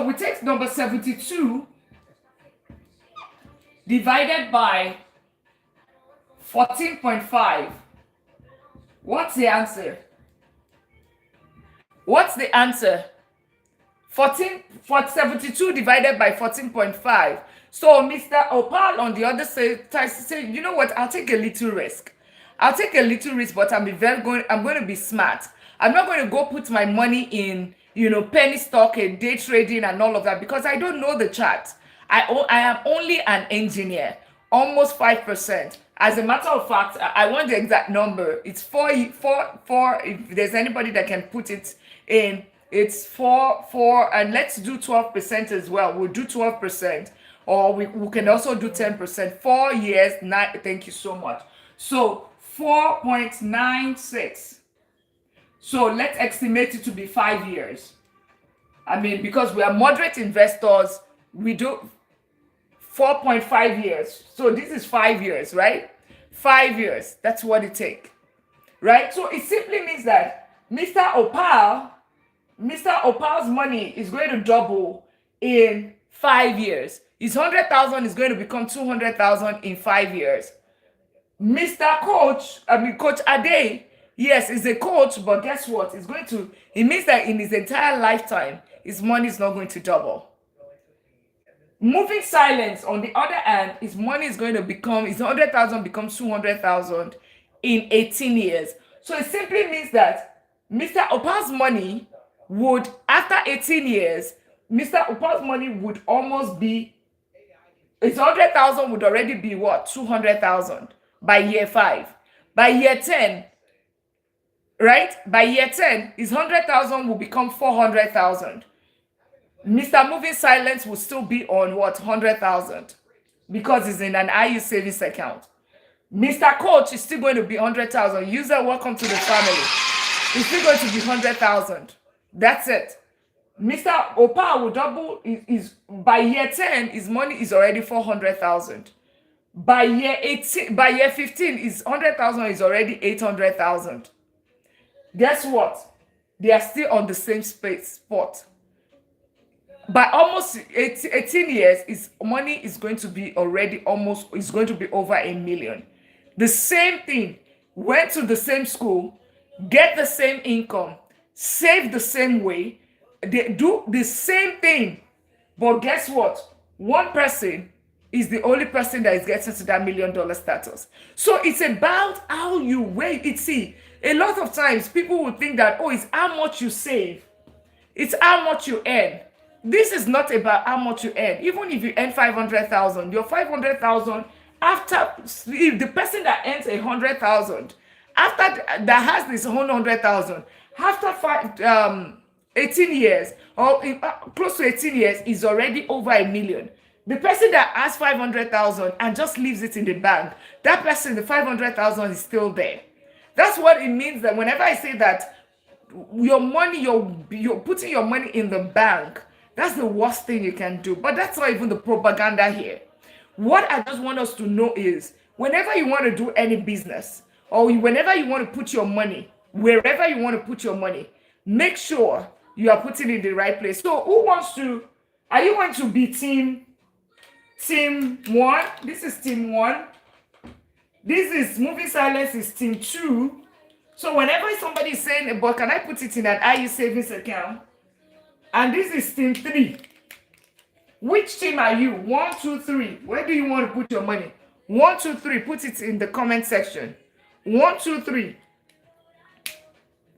[SPEAKER 1] we take number 72 divided by 14.5. What's the answer? What's the answer? 72 divided by 14.5. So Mr. Opal on the other side say, you know what? I'll take a little risk. But I'm going to be smart. I'm not going to go put my money in, penny stock and day trading and all of that, because I don't know the chart. I am only an engineer, almost 5%. As a matter of fact, I want the exact number. It's 4. If there's anybody that can put it in, it's 4, and let's do 12% as well. We'll do 12%, or we can also do 10%. 4 years, 9. Thank you so much. So 4.96. So let's estimate it to be 5 years. I mean, because we are moderate investors, we do 4.5 years. So this is 5 years, right? 5 years. That's what it takes, right? So it simply means that Mr. Opal's money is going to double in 5 years. His 100,000 is going to become 200,000 in 5 years. Coach Ade, yes, is a coach, but guess what? It means that in his entire lifetime, his money is not going to double. Moving silence, on the other hand, his money is going to become, his 100,000 becomes 200,000 in 18 years. So it simply means that Mr. Opal's money would, after 18 years, Mr. Opal's money would almost be, his 100,000 would already be what? 200,000 by year 5. By year 10, right? By year 10, his 100,000 will become 400,000. Mr. Moving Silence will still be on what? 100,000, because he's in an IU savings account. Mr. Coach is still going to be 100,000. User, welcome to the family. It's still going to be 100,000. That's it. Mr. Opal will double. By year 10, his money is already 400,000. By year 15, his 100,000 is already 800,000. Guess what? They are still on the same spot. By almost 18 years, his money is going to be already is going to be over $1 million. The same thing, went to the same school, get the same income, save the same way, they do the same thing. But guess what? One person is the only person that is getting to that $1 million status. So it's about how you weigh it. See, a lot of times people will think that, oh, it's how much you save. It's how much you earn. This is not about how much you earn. Even if you earn 500,000, your 500,000, after, if the person that earns 100,000, after that has this 100,000, after 18 years or close to 18 years is already over $1 million. The person that has 500,000 and just leaves it in the bank, that person, the 500,000 is still there. That's what it means that whenever I say that your money, you're putting your money in the bank. That's the worst thing you can do. But that's not even the propaganda here. What I just want us to know is whenever you want to do any business, or whenever you want to put your money, wherever you want to put your money, make sure you are putting it in the right place. So who wants to, are you going to be team one? This is team one. This is moving silence is team two. So whenever somebody is saying, but can I put it in an IE savings account? And this is team three. Which team are you? 1, 2, 3. Where do you want to put your money? 1, 2, 3. Put it in the comment section. 1, 2, 3.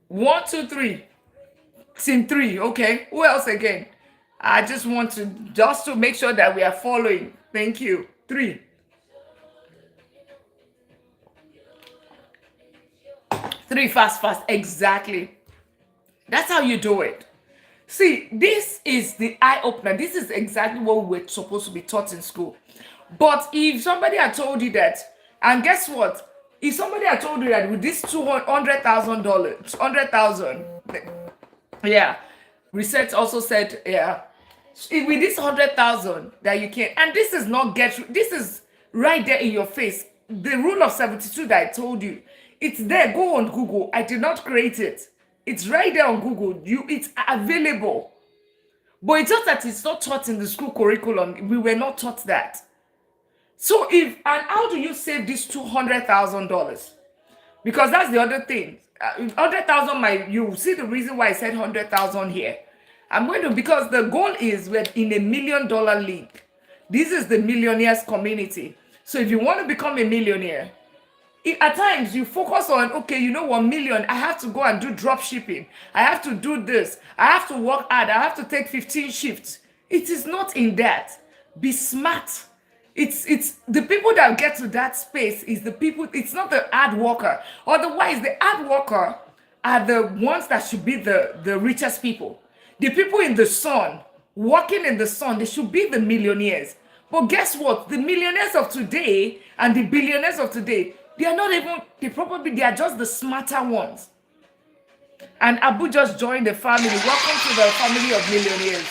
[SPEAKER 1] 1, 2, 3. Team 3. Okay. Who else again? I just want to make sure that we are following. Thank you. 3. 3 fast. Exactly. That's how you do it. See, this is the eye opener. This is exactly what we were supposed to be taught in school. But if somebody had told you that, and guess what? If somebody had told you that with this $200,000, 100,000, yeah, research also said, yeah, with this 100,000 that you can, and this is not this is right there in your face. The rule of 72 that I told you, it's there. Go on Google. I did not create it. It's right there on Google. It's available. But it's just that it's not taught in the school curriculum. We were not taught that. So and how do you save this $200,000? Because that's the other thing. 100,000, you see the reason why I said 100,000 here. Because the goal is we're in $1 million league. This is the millionaires community. So if you want to become a millionaire, at times you focus on, okay, 1 million, I have to go and do drop shipping. I have to do this. I have to work hard. I have to take 15 shifts. It is not in that. Be smart. It's the people that get to that space is the people, it's not the hard worker. Otherwise, the hard worker are the ones that should be the richest people. The people in the sun, working in the sun, they should be the millionaires. But guess what? The millionaires of today and the billionaires of today, they are just the smarter ones. And Abu just joined the family. Welcome to the family of millionaires.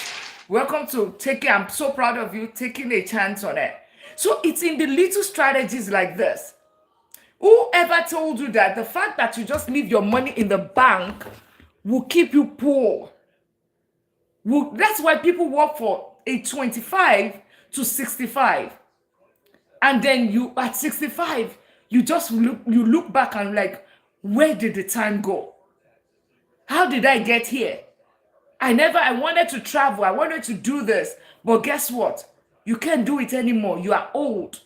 [SPEAKER 1] Welcome to I'm so proud of you taking a chance on it. So it's in the little strategies like this. Whoever told you that the fact that you just leave your money in the bank will keep you poor? That's why people work for a 25 to 65. And then at 65, you look back and like, where did the time go? How did I get here? I wanted to travel. I wanted to do this. But guess what? You can't do it anymore. You are old.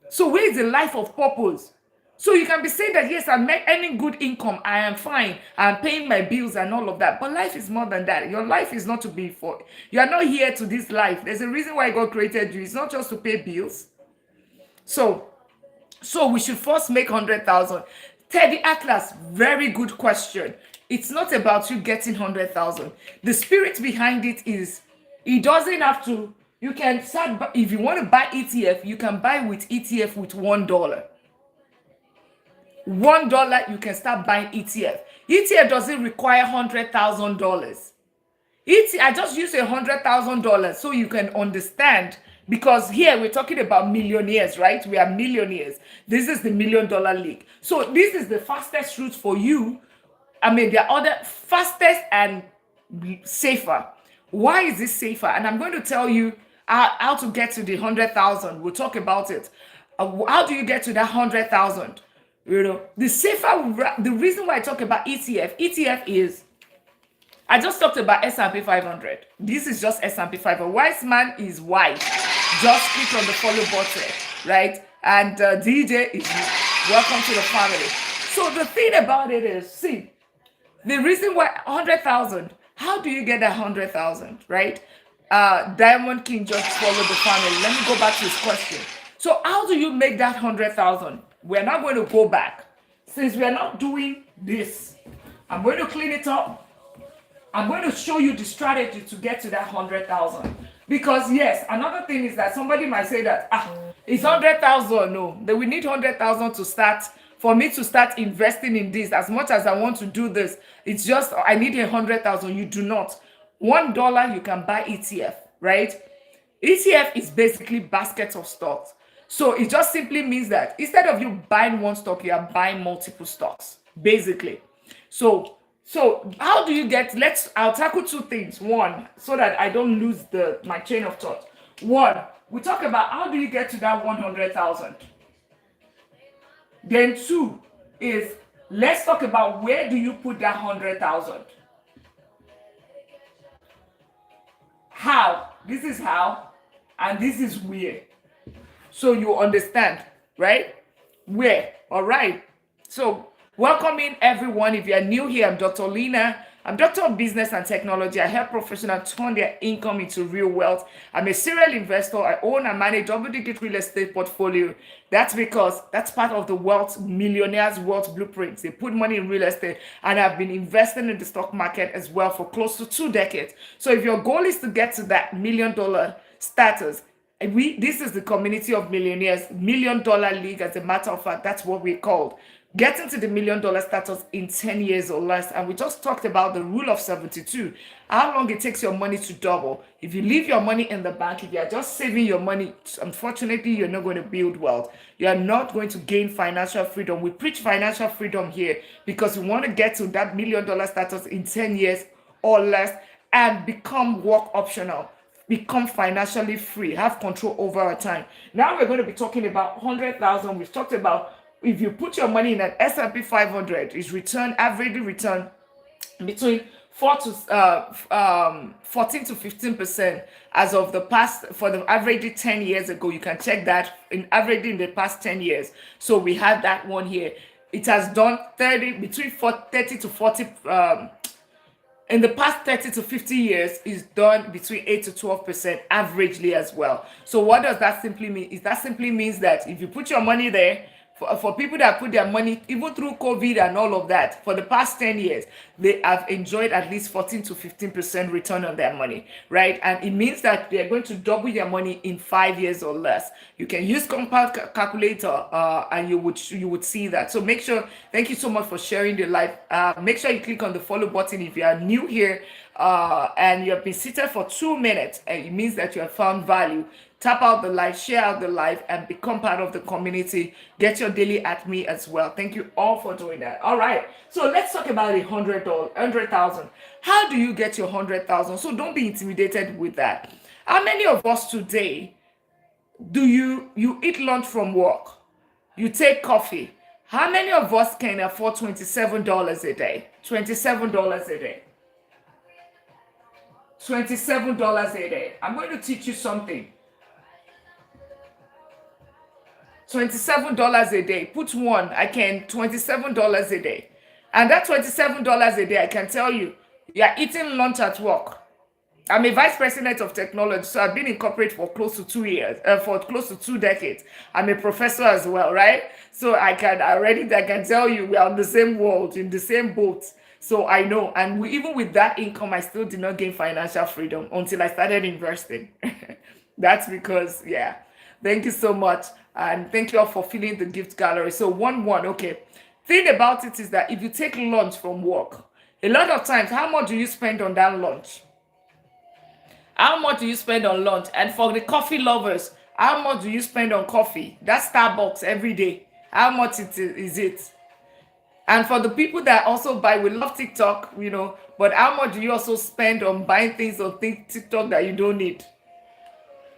[SPEAKER 1] So where is the life of purpose? So you can be saying that, yes, I'm earning good income. I am fine. I'm paying my bills and all of that. But life is more than that. Your life is not to be for. You are not here to this life. There's a reason why God created you. It's not just to pay bills. So we should first make 100,000. Teddy Atlas, very good question. It's not about you getting 100,000. The spirit behind it is, it doesn't have to, you can start, if you want to buy ETF, you can buy with ETF with $1. $1, you can start buying ETF. ETF doesn't require $100,000. I just use $100,000 so you can understand. Because here we're talking about millionaires, right? We are millionaires. This is the $1 million league. So this is the fastest route for you. There are other fastest and safer. Why is this safer? And I'm going to tell you how to get to the 100,000. We'll talk about it. How do you get to that 100,000? The safer, the reason why I talk about ETF is, I just talked about S&P 500. This is just S&P 500. Wise man is wise. Just click on the follow button, right? And DJ is welcome to the family. So the thing about it is, see, the reason why 100,000, how do you get that 100,000, right? Diamond King just followed the family. Let me go back to his question. So how do you make that 100,000? We're not going to go back. Since we are not doing this, I'm going to clean it up. I'm going to show you the strategy to get to that 100,000. Because yes, another thing is that somebody might say that, it's 100,000. No, that we need 100,000 to start for me to start investing in this. As much as I want to do this, it's just I need 100,000. You do not. $1 you can buy ETF, right? ETF is basically baskets of stocks. So it just simply means that instead of you buying one stock, you are buying multiple stocks, basically. So how do you get, I'll tackle two things. One, so that I don't lose my chain of thought. One, we talk about how do you get to that 100,000. Then two is, let's talk about where do you put that 100,000. How? This is how, and this is where. So you understand, right? Where? All right. So welcoming everyone. If you're new here, I'm Dr. Lina. I'm Doctor of Business and Technology. I help professionals turn their income into real wealth. I'm a serial investor. I own and manage double-digit real estate portfolio. That's because that's part of the wealth, millionaires' wealth blueprints. They put money in real estate, and I've been investing in the stock market as well for close to 2 decades. So if your goal is to get to that $1 million status, this is the community of millionaires, $1 million league. As a matter of fact, that's what we're called. Getting to the $1 million status in 10 years or less. And we just talked about the rule of 72, how long it takes your money to double. If you leave your money in the bank, if you're just saving your money, unfortunately, you're not going to build wealth. You are not going to gain financial freedom. We preach financial freedom here because we want to get to that $1 million status in 10 years or less and become work optional, become financially free, have control over our time. Now we're going to be talking about 100,000. We've talked about if you put your money in an S&P 500, is average return between 14 to 15% as of the past, for the average 10 years ago. You can check that in average in the past 10 years. So we have that one here. It has done 30 to 40 in the past 30 to 50 years is done between 8 to 12% averagely as well. So what does that simply mean? Is that simply means that if you put your money there, for people that put their money, even through COVID and all of that, for the past 10 years, they have enjoyed at least 14 to 15% return on their money, right? And it means that they're going to double their money in 5 years or less. You can use compound calculator and you would see that. So make sure, thank you so much for sharing the live. Make sure you click on the follow button if you are new here and you have been seated for 2 minutes, and it means that you have found value. Tap out the live, share out the live, and become part of the community. Get your daily at me as well. Thank you all for doing that. All right. So let's talk about $100,000. How do you get your 100,000? So don't be intimidated with that. How many of us today do you eat lunch from work? You take coffee. How many of us can afford $27 a day? $27 a day. $27 a day. I'm going to teach you something. $27 a day. Put one. I can $27 a day. And that $27 a day, I can tell you, you're eating lunch at work. I'm a vice president of technology, so I've been in corporate for close to 2 years, for close to 2 decades. I'm a professor as well, right? So I can tell you we are on the same world, in the same boat. So I know, and even with that income, I still did not gain financial freedom until I started investing. That's because, yeah. Thank you so much. And thank you all for filling the gift gallery. So one, okay. Thing about it is that if you take lunch from work, a lot of times, how much do you spend on that lunch? How much do you spend on lunch? And for the coffee lovers, how much do you spend on coffee? That's Starbucks every day. How much is it? And for the people that also buy, we love TikTok, but how much do you also spend on buying things on TikTok that you don't need?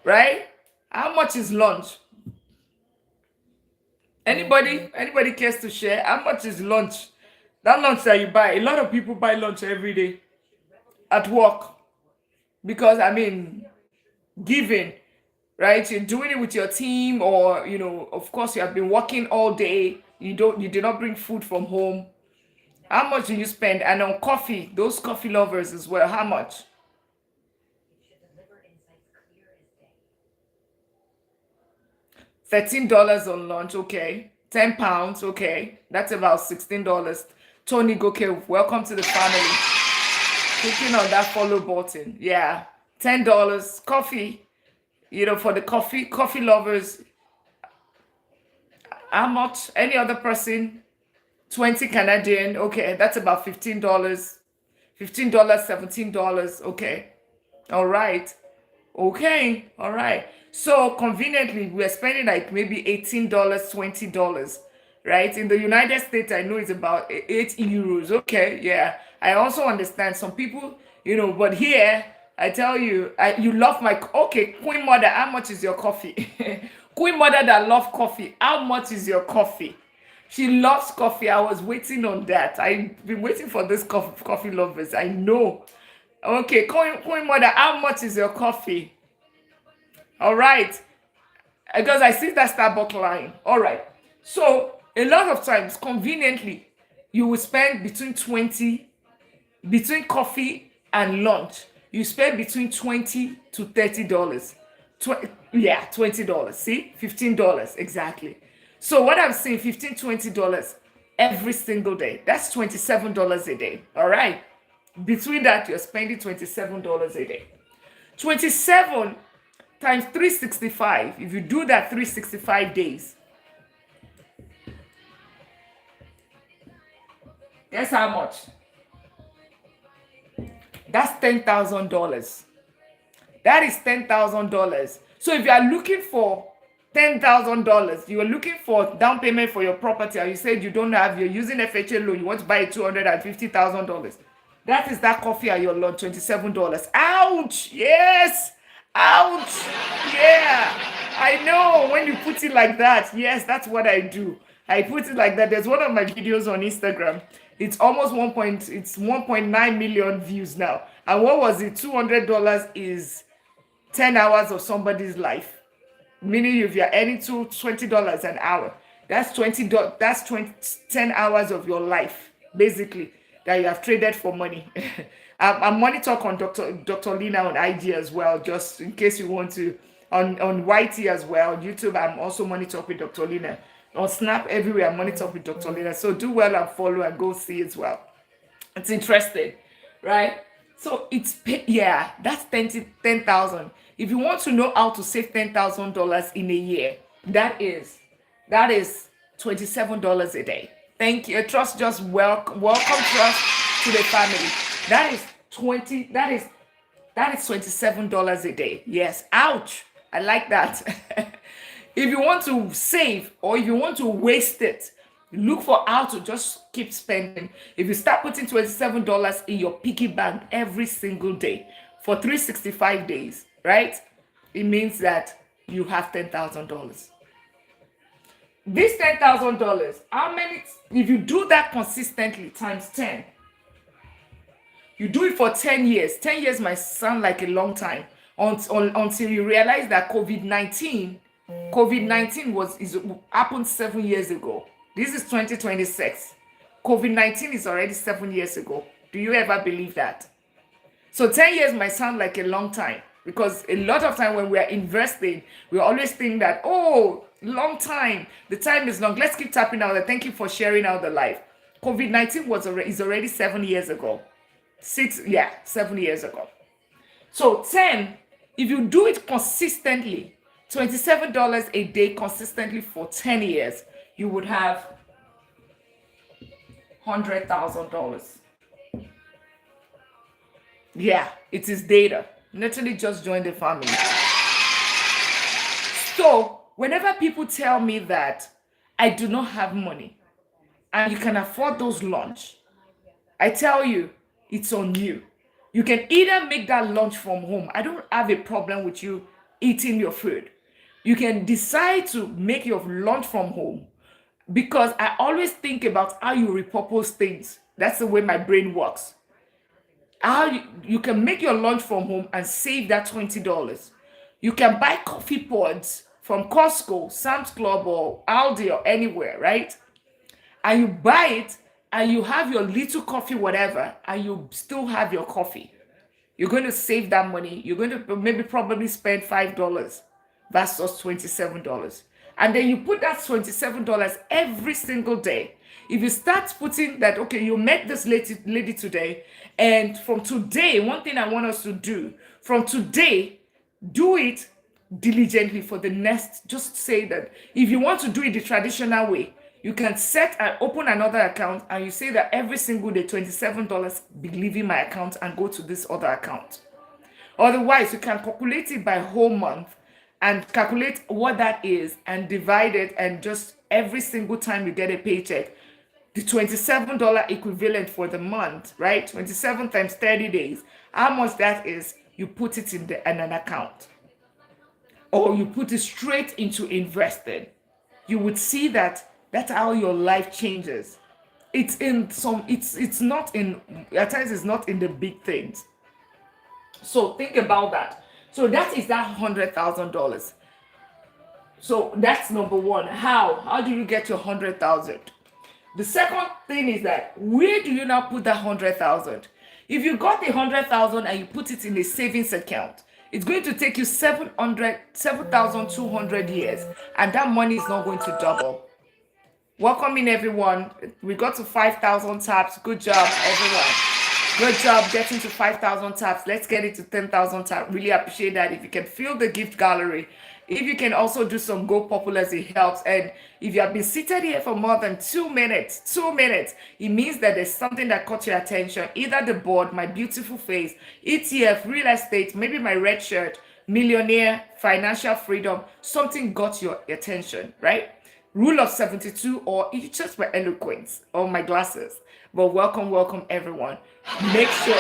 [SPEAKER 1] Right? How much is lunch? Anybody cares to share? How much is lunch? That lunch that you buy, a lot of people buy lunch every day at work. Because, giving, right? You're doing it with your team, or, of course, you have been working all day. You did not bring food from home. How much do you spend? And on coffee, those coffee lovers as well, how much? $13 on lunch, okay. £10, okay. That's about $16. Tony Goke, welcome to the family. Clicking on that follow button. Yeah. $10. Coffee. For the coffee lovers. How much? Any other person? 20 Canadian. Okay, that's about $15. $15, $17. Okay. All right. Okay, all right. So conveniently, we're spending like maybe $18, $20, right? In the United States, I know it's about 8 euros. Okay, yeah. I also understand some people, but here, I tell you, you love my, okay, Queen Mother, how much is your coffee? Queen Mother that love coffee, how much is your coffee? She loves coffee. I was waiting on that. I've been waiting for this coffee lovers. I know. Okay, Queen Mother, how much is your coffee? All right, because I see that Starbucks line. All right, so a lot of times, conveniently, you will spend between coffee and lunch. You spend between $20 to $30. Yeah, $20. See, $15 exactly. So what I'm saying, $15, $20 every single day. That's $27 a day. All right. Between that, you're spending $27 a day. 27 times 365. If you do that 365 days, guess how much? That's $10,000. That is $10,000. So if you are looking for $10,000, you are looking for down payment for your property, and you said you don't have, you're using FHA loan, you want to buy $250,000. That is that coffee at your lunch, $27. Ouch! Yes! Ouch! Yeah! I know when you put it like that. Yes, that's what I do. I put it like that. There's one of my videos on Instagram. It's almost 1.9 million views now. And what was it? $200 is 10 hours of somebody's life. Meaning if you're earning $20 an hour, that's 10 hours of your life, basically, that you have traded for money. I'm Money Talk on Dr. Lina on IG as well, just in case you want to, on YT as well. YouTube, I'm also Money Talk with Dr. Lina. On Snap, everywhere, I'm Money Talk with Dr. Lina. So do well and follow and go see as well. It's interesting, right? So that's 10,000. If you want to know how to save $10,000 in a year, that is $27 a day. Thank you. Trust just welcome trust to the family. That is $27 a day. Yes. Ouch. I like that. If you want to save or if you want to waste it, look for how to just keep spending. If you start putting $27 in your piggy bank every single day for 365 days, right? It means that you have $10,000. This $10,000, how many, if you do that consistently times 10, you do it for 10 years. 10 years might sound like a long time until you realize that COVID-19 happened 7 years ago. This is 2026. COVID-19 is already 7 years ago. Do you ever believe that? So 10 years might sound like a long time, because a lot of time when we are investing, we always think that, oh, long time. The time is long. Let's keep tapping out. Thank you for sharing out the life. COVID-19 is already 7 years ago. 7 years ago. So 10, if you do it consistently, $27 a day consistently for 10 years, you would have $100,000. Yeah, it is data. Literally just join the family. So whenever people tell me that I do not have money and you can afford those lunch, I tell you, it's on you. You can either make that lunch from home. I don't have a problem with you eating your food. You can decide to make your lunch from home, because I always think about how you repurpose things. That's the way my brain works. How you can make your lunch from home and save that $20. You can buy coffee pods from Costco, Sam's Club, or Aldi, or anywhere, right? And you buy it, and you have your little coffee, whatever, and you still have your coffee. You're going to save that money. You're going to probably spend $5 versus $27. And then you put that $27 every single day. If you start putting that, okay, you met this lady today, and from today, one thing I want us to do, from today, do it diligently for the next, just say that if you want to do it the traditional way, you can set and open another account, and you say that every single day $27 be leaving my account and go to this other account. Otherwise, you can calculate it by whole month and calculate what that is and divide it, and just every single time you get a paycheck, the $27 equivalent for the month, right? 27 times 30 days, how much that is, you put it in an account, or you put it straight into investing. You would see that that's how your life changes. It's not in, at times it's not in the big things. So think about that. So that is that $100,000. So that's number one. How do you get your 100,000? The second thing is that, where do you now put that 100,000? If you got the 100,000 and you put it in a savings account, it's going to take you 7,200 years, and that money is not going to double. Welcome in, everyone. We got to 5,000 taps. Good job, everyone. Good job getting to 5,000 taps. Let's get it to 10,000 taps. Really appreciate that. If you can fill the gift gallery, if you can also do some Go Populars, it helps. And if you have been seated here for more than 2 minutes, it means that there's something that caught your attention. Either the board, my beautiful face, ETF, real estate, maybe my red shirt, millionaire, financial freedom, something got your attention, right? Rule of 72, or it's just my eloquence or my glasses. But welcome everyone. Make sure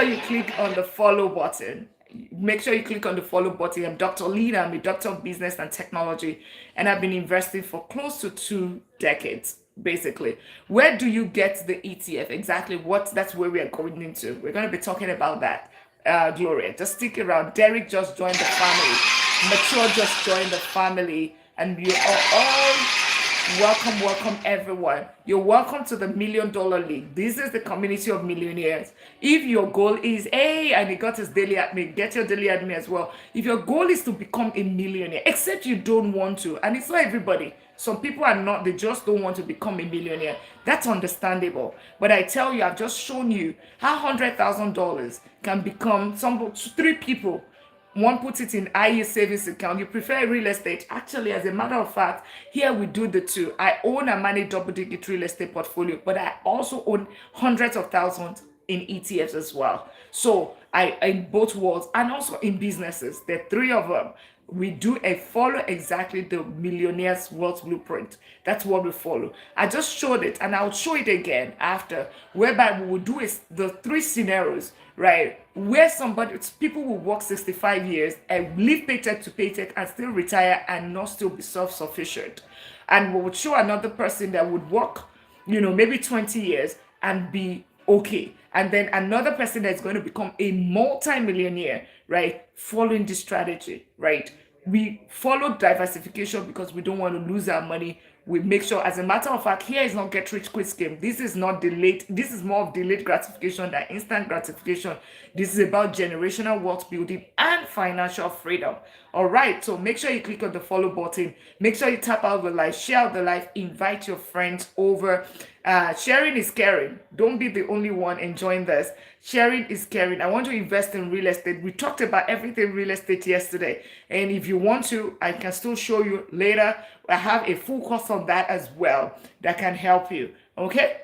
[SPEAKER 1] you click on the follow button. Make sure you click on the follow button. I'm Dr. Lina. I'm a doctor of business and technology, and I've been investing for close to 2 decades, basically. Where do you get the ETF? Exactly that's where we are going into. We're going to be talking about that. Gloria, just stick around. Derek just joined the family. Mature just joined the family. And you are all welcome everyone. You're welcome to the $1 Million League. This is the community of millionaires. If your goal is, and he got his daily admin, get your daily admin as well. If your goal is to become a millionaire, except you don't want to, and it's not everybody. Some people are not, they just don't want to become a millionaire. That's understandable. But I tell you, I've just shown you how $100,000 can become 3 people. One puts it in IE savings account. You prefer real estate. Actually, as a matter of fact, here we do the two. I own and manage double-digit real estate portfolio, but I also own hundreds of thousands in ETFs as well. So I in both worlds, and also in businesses. There are 3 of them. We do follow exactly the millionaire's wealth blueprint. That's what we follow. I just showed it, and I'll show it again after, whereby we will do the 3 scenarios, right? Where people will work 65 years and live paycheck to paycheck and still retire and not still be self-sufficient. And we would show another person that would work, maybe 20 years and be okay. And then another person that's going to become a multi-millionaire, right? Following this strategy, right? We follow diversification because we don't want to lose our money. We make sure, as a matter of fact, here is not get rich quick scheme. This is not delayed. This is more of delayed gratification than instant gratification. This is about generational wealth building and financial freedom. All right. So make sure you click on the follow button. Make sure you tap out the live, share out the live, invite your friends over. Sharing is caring. Don't be the only one enjoying this. Sharing is caring. I want to invest in real estate. We talked about everything real estate yesterday. And if you want to, I can still show you later. I have a full course on that as well that can help you. Okay?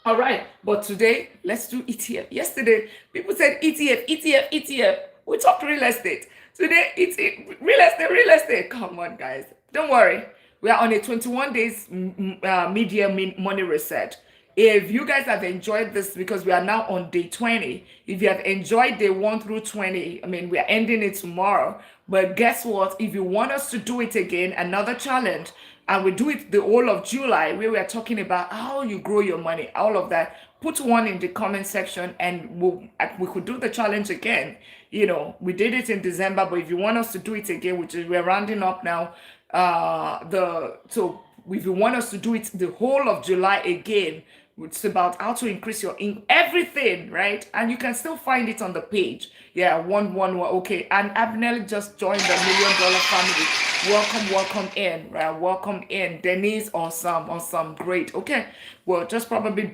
[SPEAKER 1] All right. But today, let's do ETF. Yesterday, people said ETF. We talked real estate. Today, it's real estate. Come on, guys. Don't worry. We are on a 21 days media money reset. If you guys have enjoyed this, because we are now on day 20, if you have enjoyed day 1 through 20, we are ending it tomorrow. But guess what? If you want us to do it again, another challenge, and we do it the whole of July, where we are talking about how you grow your money, all of that, put one in the comment section, and we could do the challenge again. We did it in December, but if you want us to do it again, which is we're rounding up now, so if you want us to do it the whole of July again, it's about how to increase your everything, right? And you can still find it on the page. Yeah, 111. Okay, and Abnel just joined the $1 Million family. welcome in, right? Welcome in. Denise, awesome, awesome, great. Okay, well, just probably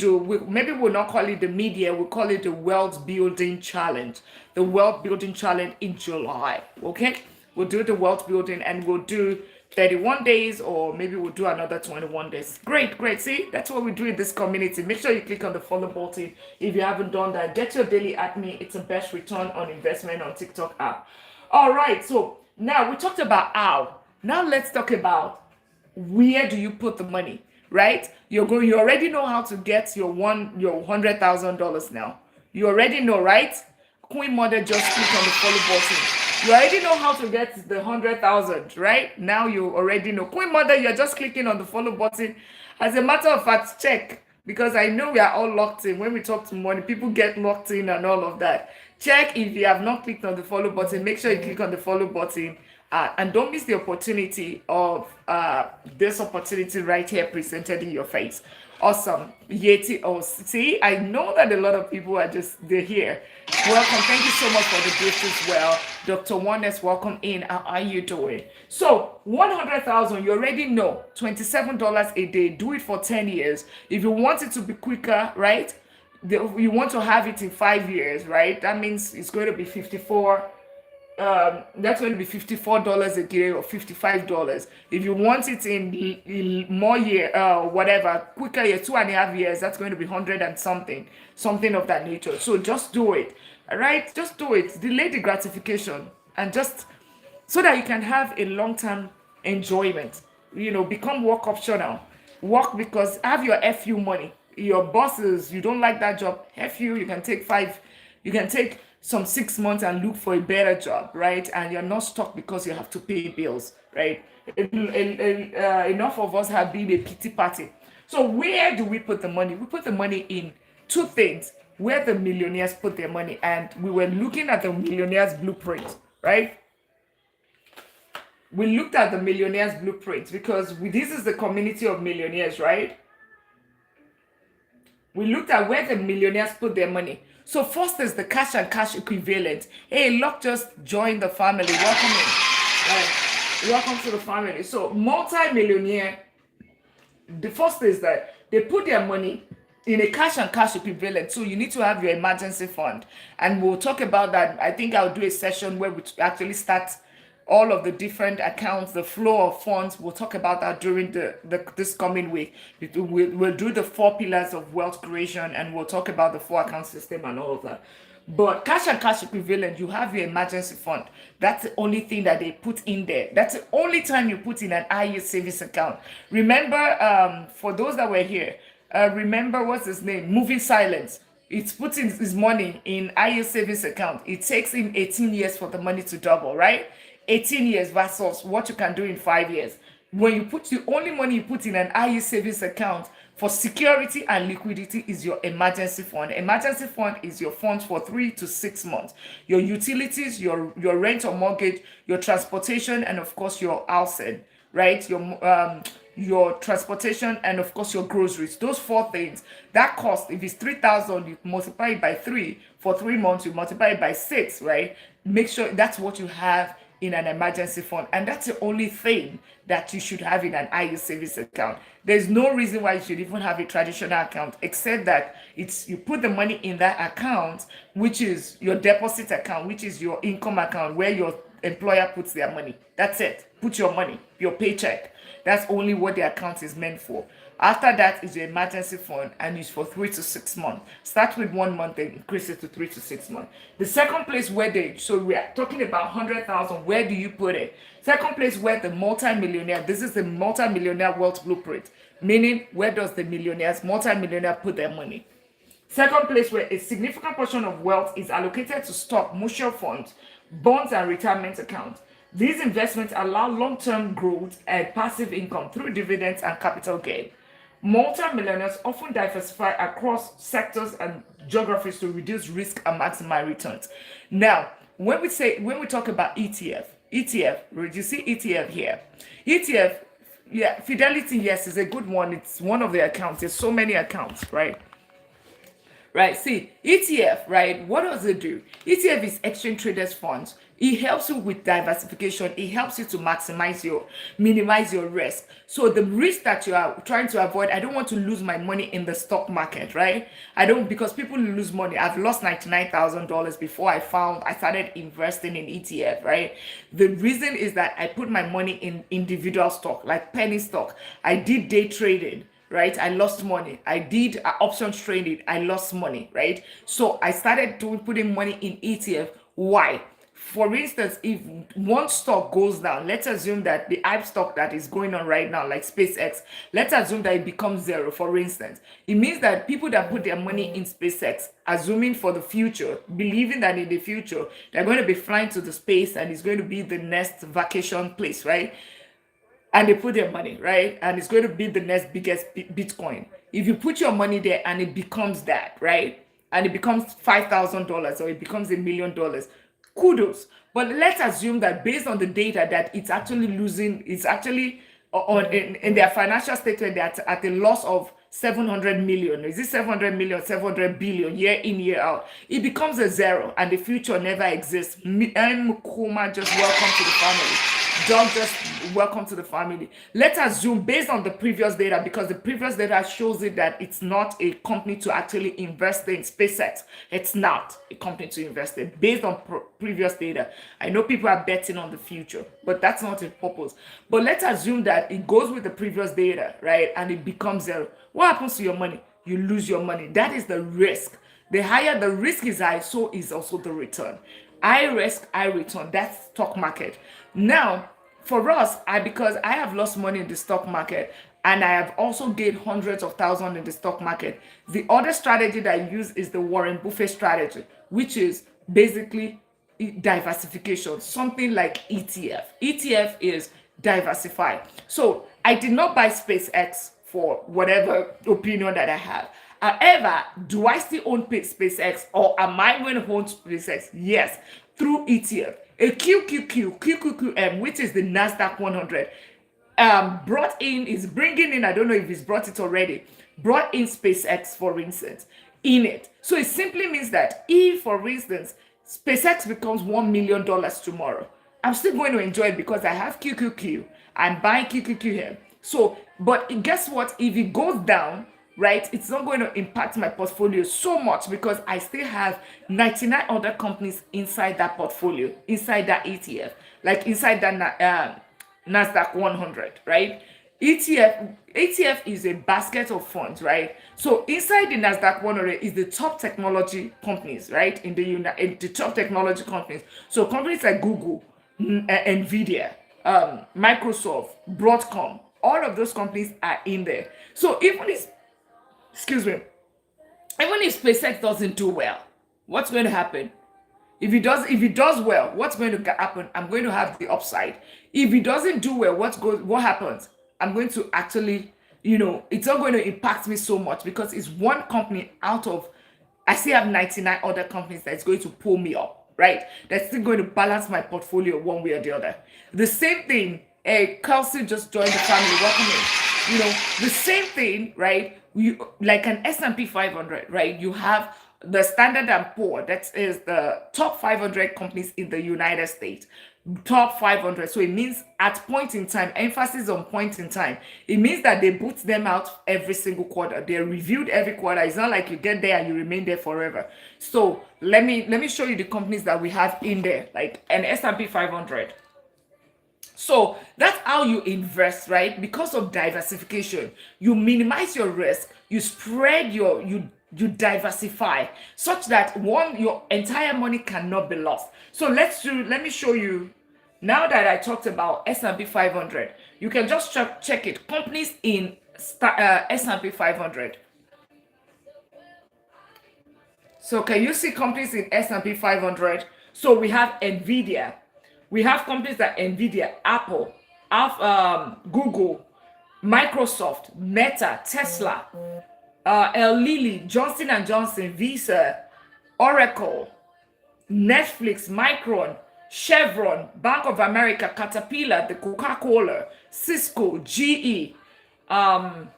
[SPEAKER 1] maybe we'll not call it the media, we'll call it the Wealth Building Challenge. The Wealth Building Challenge in July. Okay, we'll do the wealth building and we'll do 31 days, or maybe we'll do another 21 days. Great, great. See, that's what we do in this community. Make sure you click on the follow button if you haven't done that. Get your daily at me. It's the best return on investment on TikTok app. All right, so now we talked about how. Now let's talk about where do you put the money, right? You already know how to get your $100,000 now. You already know, right? Queen Mother, just click on the follow button. You already know how to get the 100,000, right? Now you already know. Queen Mother, you're just clicking on the follow button. As a matter of fact, check, because I know we are all locked in. When we talk to money, people get locked in and all of that. Check if you have not clicked on the follow button. Make sure you click on the follow button. And don't miss the opportunity of this opportunity right here presented in your face. Awesome. Yeti. Oh, see, I know that a lot of people are they're here. Welcome. Thank you so much for the gift as well. Dr. Oneness, welcome in. How are you doing? So, 100,000, you already know, $27 a day. Do it for 10 years. If you want it to be quicker, right? You want to have it in 5 years, right? That means it's going to be 54. That's going to be $54 a year or $55. If you want it in more year, whatever, quicker year, 2.5 years, that's going to be 100 and something of that nature. So just do it, all right? Just do it. Delay the gratification, and just so that you can have a long-term enjoyment. Become work optional. Work because have your FU money. Your bosses, you don't like that job, FU, you can take some 6 months and look for a better job, right? And you're not stuck because you have to pay bills, right? Enough of us have been a pity party. So where do we put the money? We put the money in two things where the millionaires put their money. And we were looking at the millionaires blueprint, right? We looked at the millionaires blueprint because this is the community of millionaires, right? We looked at where the millionaires put their money. So first is the cash and cash equivalent. Hey, Locke just joined the family. Welcome in. Welcome to the family. So multi-millionaire, the first is that they put their money in a cash and cash equivalent. So you need to have your emergency fund. And we'll talk about that. I think I'll do a session where we actually start all of the different accounts, the flow of funds. We'll talk about that during this coming week. We'll do the 4 pillars of wealth creation, and we'll talk about the 4 account system and all of that. But cash and cash equivalent, you have your emergency fund. That's the only thing that they put in there. That's the only time you put in an IE savings account. Remember, for those that were here, remember what's his name? Moving Silence. It's putting his money in IE savings account. It takes him 18 years for the money to double, right? 18 years versus what you can do in 5 years. When you put the only money you put in an IE savings account for security and liquidity is your emergency fund. Emergency fund is your funds for 3 to 6 months. Your utilities, your rent or mortgage, your transportation, and of course your housing, right? Your transportation, and of course your groceries. Those 4 things. That cost, if it's 3,000, you multiply it by 3 for 3 months. You multiply it by 6, right? Make sure that's what you have in an emergency fund, and that's the only thing that you should have in an IE savings account. There's no reason why you should even have a traditional account, except that you put the money in that account, which is your deposit account, which is your income account, where your employer puts their money. That's it. Put your money, your paycheck. That's only what the account is meant for. After that is your emergency fund, and it's for 3 to 6 months. Start with 1 month, then increase it to 3 to 6 months. The second place so we are talking about 100,000, where do you put it? Second place where the multi-millionaire, this is the multi-millionaire wealth blueprint, meaning where does the multi-millionaire put their money? Second place where a significant portion of wealth is allocated to stock, mutual funds, bonds, and retirement accounts. These investments allow long-term growth and passive income through dividends and capital gain. Multi-millionaires often diversify across sectors and geographies to reduce risk and maximize returns. Now, when we talk about ETF, you see ETF here. ETF, yeah, Fidelity, yes, is a good one. It's one of the accounts. There's so many accounts, right? Right, see, ETF, right, what does it do? ETF is exchange traded funds. It helps you with diversification. It helps you to minimize your risk. So the risk that you are trying to avoid, I don't want to lose my money in the stock market, right? I don't, because people lose money. I've lost $99,000 before I started investing in ETF, right? The reason is that I put my money in individual stock, like penny stock. I did day trading, right? I lost money. I did options trading. I lost money, right? So I started putting money in ETF. Why? For instance, if one stock goes down, let's assume that the hype stock that is going on right now, like SpaceX, let's assume that it becomes zero, for instance. It means that people that put their money in SpaceX, assuming for the future, believing that in the future, they're going to be flying to the space and it's going to be the next vacation place, right? And they put their money, right? And it's going to be the next biggest Bitcoin. If you put your money there and it becomes that, right? And it becomes $5,000 or it becomes $1 million, kudos. But let's assume that based on the data that it's actually losing, it's actually in their financial statement, they're at a loss of 700 million. Is it 700 million, 700 billion year in, year out? It becomes a zero and the future never exists. Kuma, just welcome to the family. Dog, just welcome to the family. Let's assume based on the previous data, because the previous data shows it that it's not a company to actually invest in. SpaceX, it's not a company to invest in based on previous data. I know people are betting on the future, but that's not its purpose. But let's assume that it goes with the previous data, right? And it becomes zero. What happens to your money? You lose your money. That is the risk. The higher the risk is high, so is also the return. High risk, high return. That's stock market. Now, for us, because I have lost money in the stock market and I have also gained hundreds of thousands in the stock market, the other strategy that I use is the Warren Buffett strategy, which is basically diversification, something like ETF. ETF is diversify. So I did not buy SpaceX for whatever opinion that I have. However, do I still own SpaceX or am I going to own SpaceX? Yes, through ETF. A QQQM, which is the NASDAQ 100, is bringing in, I don't know if it's brought it already, brought in SpaceX, for instance, in it. So it simply means that if, for instance, SpaceX becomes $1 million tomorrow, I'm still going to enjoy it because I have QQQ and buy QQQM. So, but guess what? If it goes down, right, it's not going to impact my portfolio so much because I still have 99 other companies inside that portfolio, inside that ETF, like inside that NASDAQ 100, right? ETF is a basket of funds, right? So inside the NASDAQ 100 is the top technology companies, right? In the top technology companies. So companies like Google, Nvidia, Microsoft, Broadcom, all of those companies are in there. So even if SpaceX doesn't do well, what's going to happen? If it does well, what's going to happen? I'm going to have the upside. If it doesn't do well, what happens? I'm going to actually, it's not going to impact me so much because it's one company out of, I still have 99 other companies that's going to pull me up, right? That's still going to balance my portfolio one way or the other. The same thing, Kelsey just joined the family, welcome in. The same thing, right? Like an S&P 500, right? You have the Standard & Poor, that is the top 500 companies in the United States. Top 500. So it means at point in time, emphasis on point in time. It means that they boot them out every single quarter. They're reviewed every quarter. It's not like you get there and you remain there forever. So let me show you the companies that we have in there, like an S&P 500. So that's how you invest, right? Because of diversification, you minimize your risk, you spread you diversify such that your entire money cannot be lost. So let me show you. Now that I talked about S&P 500, you can just check it. Companies in S&P 500. So can you see companies in S&P 500? So we have Nvidia. We have companies like Nvidia, Apple, Google, Microsoft, Meta, Tesla, Lilly, Johnson & Johnson, Visa, Oracle, Netflix, Micron, Chevron, Bank of America, Caterpillar, the Coca-Cola, Cisco, GE, Lam,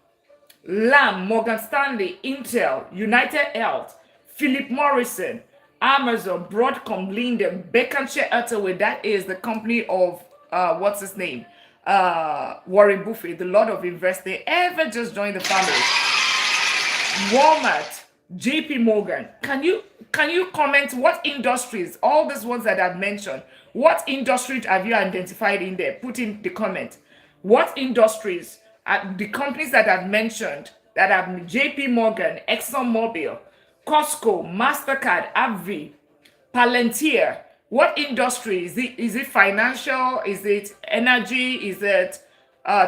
[SPEAKER 1] Morgan Stanley, Intel, United Health, Philip Morrison, Amazon, Broadcom, Linden, Berkshire Hathaway. That is the company of what's his name? Warren Buffett, the Lord of Investing, ever just joined the family. Walmart, JP Morgan. Can you comment what industries, all these ones that I've mentioned, what industries have you identified in there? Put in the comment. What industries are the companies that I've mentioned that have JP Morgan, ExxonMobil, Costco, MasterCard, AbbVie, Palantir? What industry is it? Is it financial? Is it energy? Is it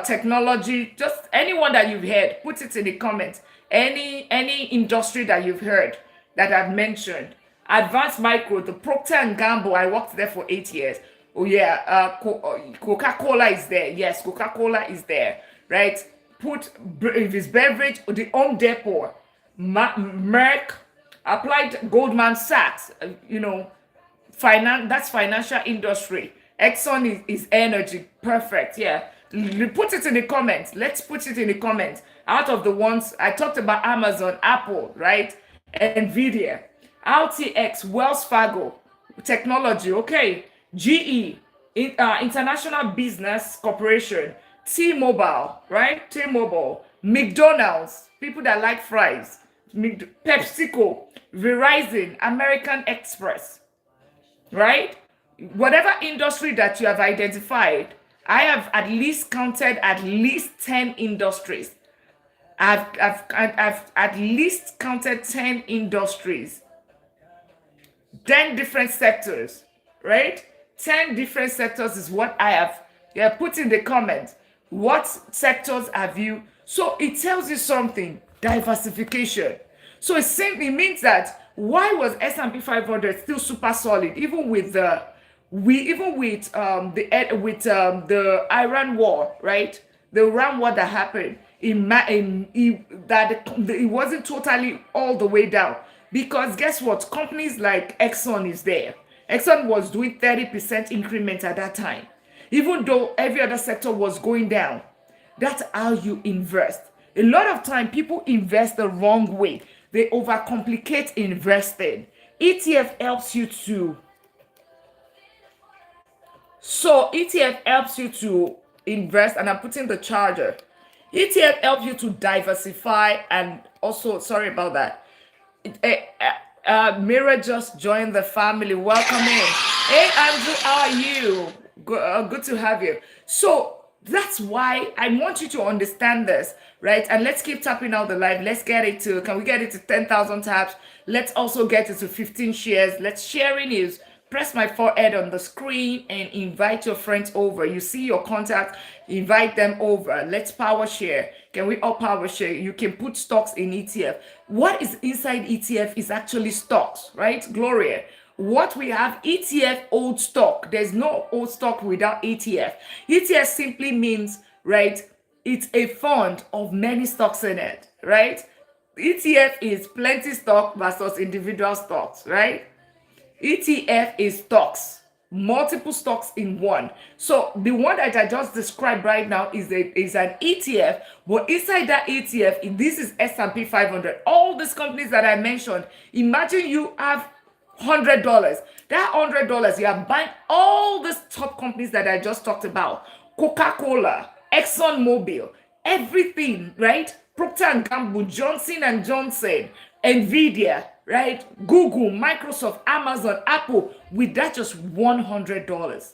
[SPEAKER 1] technology? Just anyone that you've heard, put it in the comments. Any industry that you've heard that I've mentioned. Advanced Micro, the Procter and Gamble. I worked there for 8 years. Oh yeah, Coca-Cola is there. Yes, Coca-Cola is there. Right. Put if it's beverage, the Home Depot, Merck, Applied Goldman Sachs. That's financial industry. Exxon is energy. Perfect. Yeah. Put it in the comments. Let's put it in the comments. Out of the ones I talked about, Amazon, Apple, right? Nvidia, RTX, Wells Fargo, technology. Okay. GE, International Business Corporation, T-Mobile, right? T-Mobile, McDonald's, people that like fries, PepsiCo, Verizon, American Express, right? Whatever industry that you have identified, I have at least counted at least 10 industries. I've at least counted 10 industries, 10 different sectors, right? 10 different sectors is what I have put in the comments. What sectors have you? So it tells you something, diversification. So it simply means that why was S&P 500 still super solid, even with the Iran war, right? The Iran war that happened it wasn't totally all the way down, because guess what? Companies like Exxon is there. Exxon was doing 30% increment at that time, even though every other sector was going down. That's how you invest. A lot of time people invest the wrong way. They overcomplicate investing. ETF helps you to invest, and I'm putting the charger. ETF helps you to diversify, and also, sorry about that. Mira just joined the family. Welcome in. Hey, Andrew, how are you? Good to have you. So that's why I want you to understand this, right? And let's keep tapping out the live. Let's get it to, can we get it to 10,000 taps? Let's also get it to 15 shares. Let's share it is. Press my forehead on the screen and invite your friends over. You see your contact, invite them over. Let's power share. Can we all power share? You can put stocks in ETF. What is inside ETF is actually stocks, right? Gloria. What we have, ETF old stock. There's no old stock without ETF. ETF simply means, right, it's a fund of many stocks in it, right? ETF is plenty stock versus individual stocks, right? ETF is stocks, multiple stocks in one. So the one that I just described right now is an ETF, but inside that ETF, this is S&P 500. All these companies that I mentioned, imagine you have $100. That $100, you are buying all these top companies that I just talked about. Coca-Cola, ExxonMobil, everything, right? Procter and Gamble, Johnson and Johnson, Nvidia, right? Google, Microsoft, Amazon, Apple, with that just $100.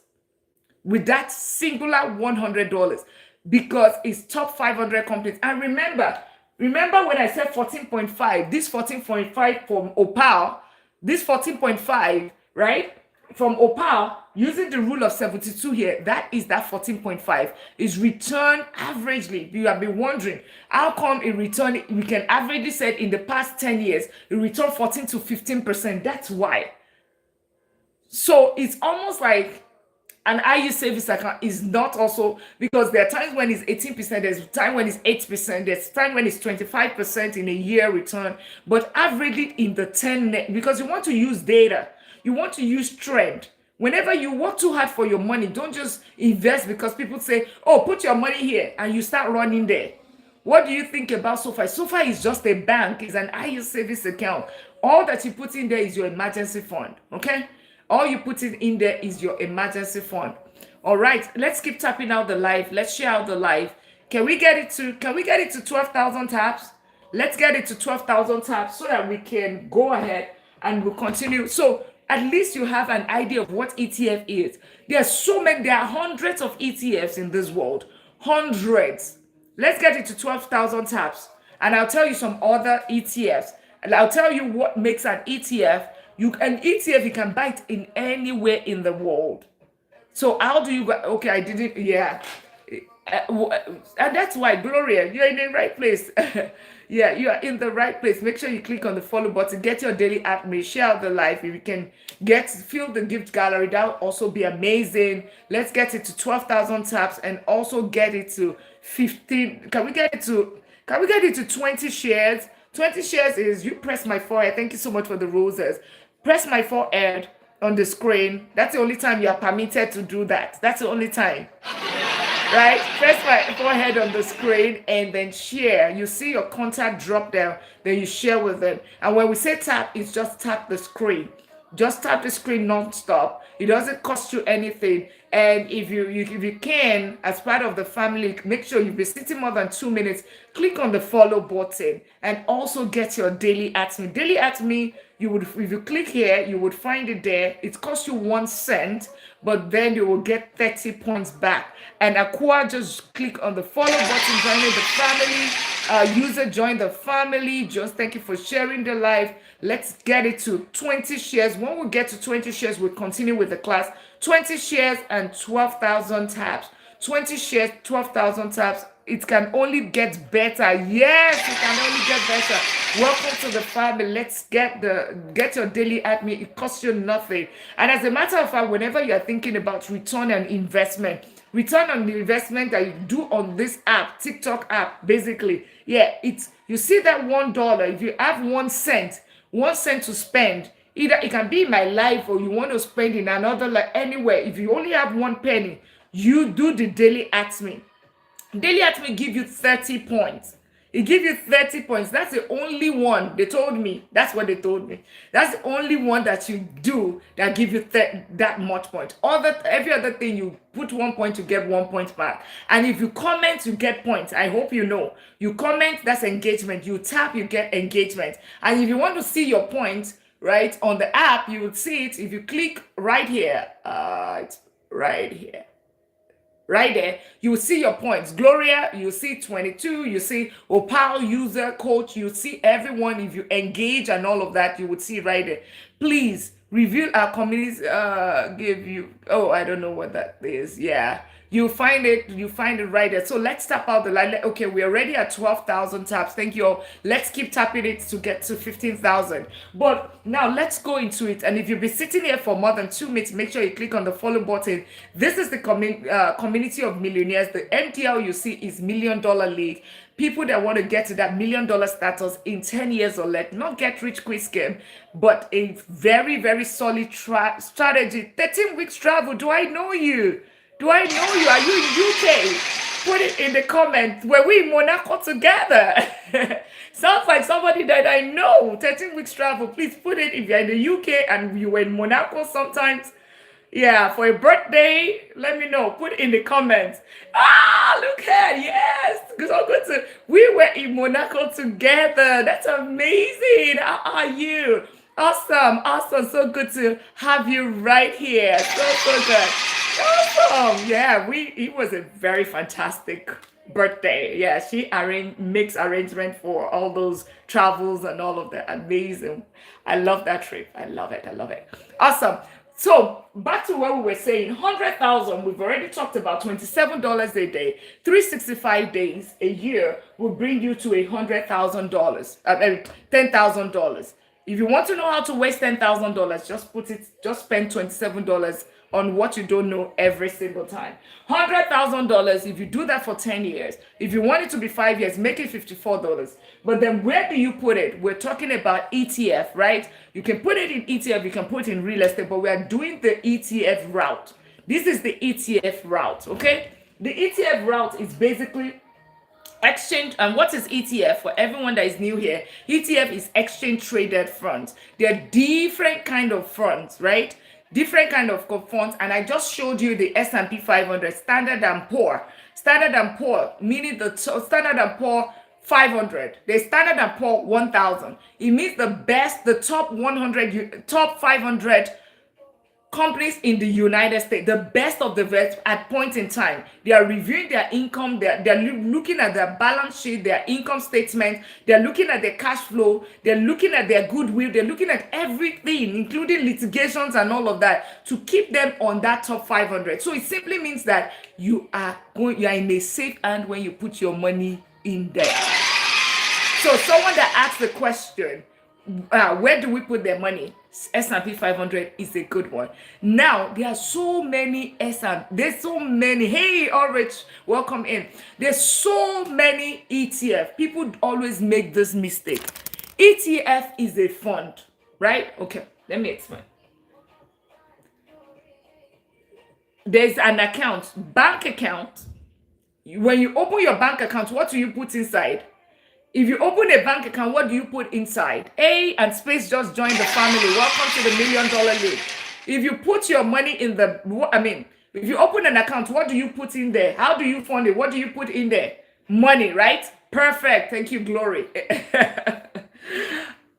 [SPEAKER 1] With that singular $100, because it's top 500 companies. And remember when I said 14.5, this 14.5 from Opal, this 14.5, right? From Opal, using the rule of 72 here, that is that 14.5 is return averagely. You have been wondering, how come it return, we can averagely say in the past 10 years, it returned 14 to 15%. That's why. So it's almost like an IU savings account is not also, because there are times when it's 18%, there's time when it's 8%, there's time when it's 25% in a year return, but averagely in the 10, because you want to use data, you want to use trend. Whenever you work too hard for your money, don't just invest because people say, oh, put your money here, and you start running there. What do you think about SoFi? SoFi is just a bank, it's an IU savings account. All that you put in there is your emergency fund. Okay, all you put in there is your emergency fund. All right, let's keep tapping out the live. Let's share out the live. Can we get it to 12,000 taps? Let's get it to 12,000 taps so that we can go ahead and we'll continue. So at least you have an idea of what ETF is. There are hundreds of ETFs in this world. Hundreds. Let's get it to 12,000 taps. And I'll tell you some other ETFs. And I'll tell you what makes an ETF. An ETF, you can buy it in anywhere in the world. So how do you go? Okay, I didn't. Yeah. And that's why, Gloria, you're in the right place. Yeah, you are in the right place. Make sure you click on the follow button, get your daily app, share out the live. If you can fill the gift gallery, that would also be amazing. Let's get it to 12,000 taps and also get it to 15. Can we get it to 20 shares? 20 shares is you press my forehead. Thank you so much for the roses. Press my forehead on the screen. That's the only time you are permitted to do that. That's the only time. Right? Press my forehead on the screen and then share. You see your contact drop down, then you share with them. And when we say tap, it's just tap the screen. Just tap the screen non-stop. It doesn't cost you anything. And if you can, as part of the family, make sure you've been sitting more than 2 minutes, click on the follow button and also get your daily at me. Daily at me, if you click here, you would find it there. It costs you 1 cent, but then you will get 30 points back. And Aqua, just click on the follow button, join the family. User, join the family. Just thank you for sharing the live. Let's get it to 20 shares. When we get to 20 shares, we'll continue with the class. 20 shares and 12,000 taps. 20 shares, 12,000 taps. It can only get better. Yes, it can only get better. Welcome to the family. Let's get your daily at me. It costs you nothing. And as a matter of fact, whenever you are thinking about return on investment that you do on this app, TikTok app, basically, you see that $1. If you have 1 cent, 1 cent to spend, either it can be in my life or you want to spend in another, like anywhere. If you only have 1 penny, you do the daily at me. Daily at me give you 30 points. It gives you 30 points. That's the only one. They told me. That's what they told me. That's the only one that you do that give you that much point. Every other thing, you put 1 point, you get 1 point back. And if you comment, you get points. I hope you know. You comment, that's engagement. You tap, you get engagement. And if you want to see your points, right, on the app, you would see it. If you click right here, it's right here. Right there, you will see your points. Gloria, you see 22. You see Opal, user, coach. You see everyone. If you engage and all of that, you would see right there. Please reveal our communities. Give you. Oh, I don't know what that is. Yeah, you find it. You find it right there. So let's tap out the line. Okay, we're already at 12,000 taps. Thank you all. Let's keep tapping it to get to 15,000. But now let's go into it. And if you've been sitting here for more than 2 minutes, make sure you click on the follow button. This is the community of millionaires. The MTL you see is $1 Million League. People that want to get to that $1 million status in 10 years or less, not get rich quick scheme, but a very, very solid strategy. 13 weeks travel. Do I know you? Do I know you? Are you in UK? Put it in the comments. Were we in Monaco together? Sounds like somebody that I know. 13 weeks travel. Please put it if you're in the UK and you were in Monaco sometimes. Yeah, for a birthday, let me know. Put it in the comments. Look at, yes. So good we were in Monaco together. That's amazing. How are you? Awesome. So good to have you right here. So good. Awesome. Yeah, it was a very fantastic birthday. Yeah, she makes arrangement for all those travels and all of that. Amazing. I love that trip. I love it. Awesome. So back to what we were saying, 100,000, we've already talked about $27 a day, 365 days a year will bring you to $100,000, $10,000. If you want to know how to waste $10,000, just spend $27 on what you don't know every single time. $100,000, if you do that for 10 years, if you want it to be 5 years, make it $54. But then where do you put it? We're talking about ETF, right? You can put it in ETF, you can put it in real estate, but we are doing the ETF route. This is the ETF route, okay? The ETF route is basically Exchange, and what is ETF for everyone that is new here? ETF is exchange traded funds. There are different kind of funds, right? Different kind of funds, and I just showed you the S&P 500, Standard and Poor, meaning the Standard and Poor 500, the Standard and Poor 1000. It means the top 100, top 500 companies in the United States, the best of the best at point in time. They are reviewing their income, they're looking at their balance sheet, their income statement, they're looking at their cash flow, they're looking at their goodwill, they're looking at everything, including litigations and all of that, to keep them on that top 500. So it simply means that you are in a safe hand when you put your money in there. So someone that asked the question, where do we put their money? S&P 500 is a good one. Now there are so many there's so many. Hey, Ulrich, welcome in. There's so many ETF. People always make this mistake. ETF is a fund, right? Okay, let me explain. There's an account, bank account. When you open your bank account, what do you put inside? If you open a bank account, what do you put inside? And Space just joined the family. Welcome to the $1 Million League. If you put your money in if you open an account, what do you put in there? How do you fund it? What do you put in there? Money, right? Perfect. Thank you, Glory.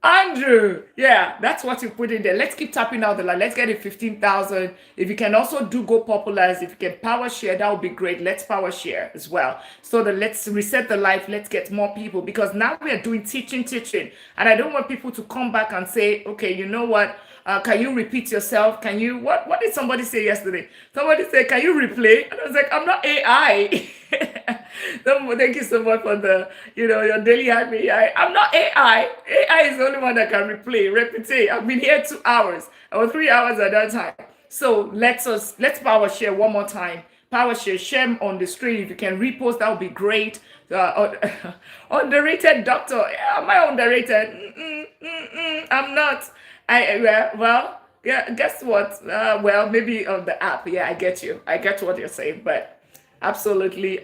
[SPEAKER 1] Andrew, yeah, that's what you put in there. Let's keep tapping out the line. Let's get it 15,000. If you can also do Go Populars, if you can power share, that would be great. Let's power share as well. So that let's reset the life. Let's get more people, because now we are doing teaching. And I don't want people to come back and say, okay, you know what? Can you repeat yourself? Can you, what did somebody say yesterday? Somebody said, can you replay? And I was like, I'm not AI. Thank you so much for the, your daily happy. I'm not AI. AI is the only one that can replay, repeat. I've been here 2 hours or 3 hours at that time. So let's power share one more time. Power share on the screen. If you can repost, that would be great. Underrated doctor. Yeah, am I underrated? I'm not. Guess what? Maybe on the app. Yeah, I get you. I get what you're saying, but absolutely,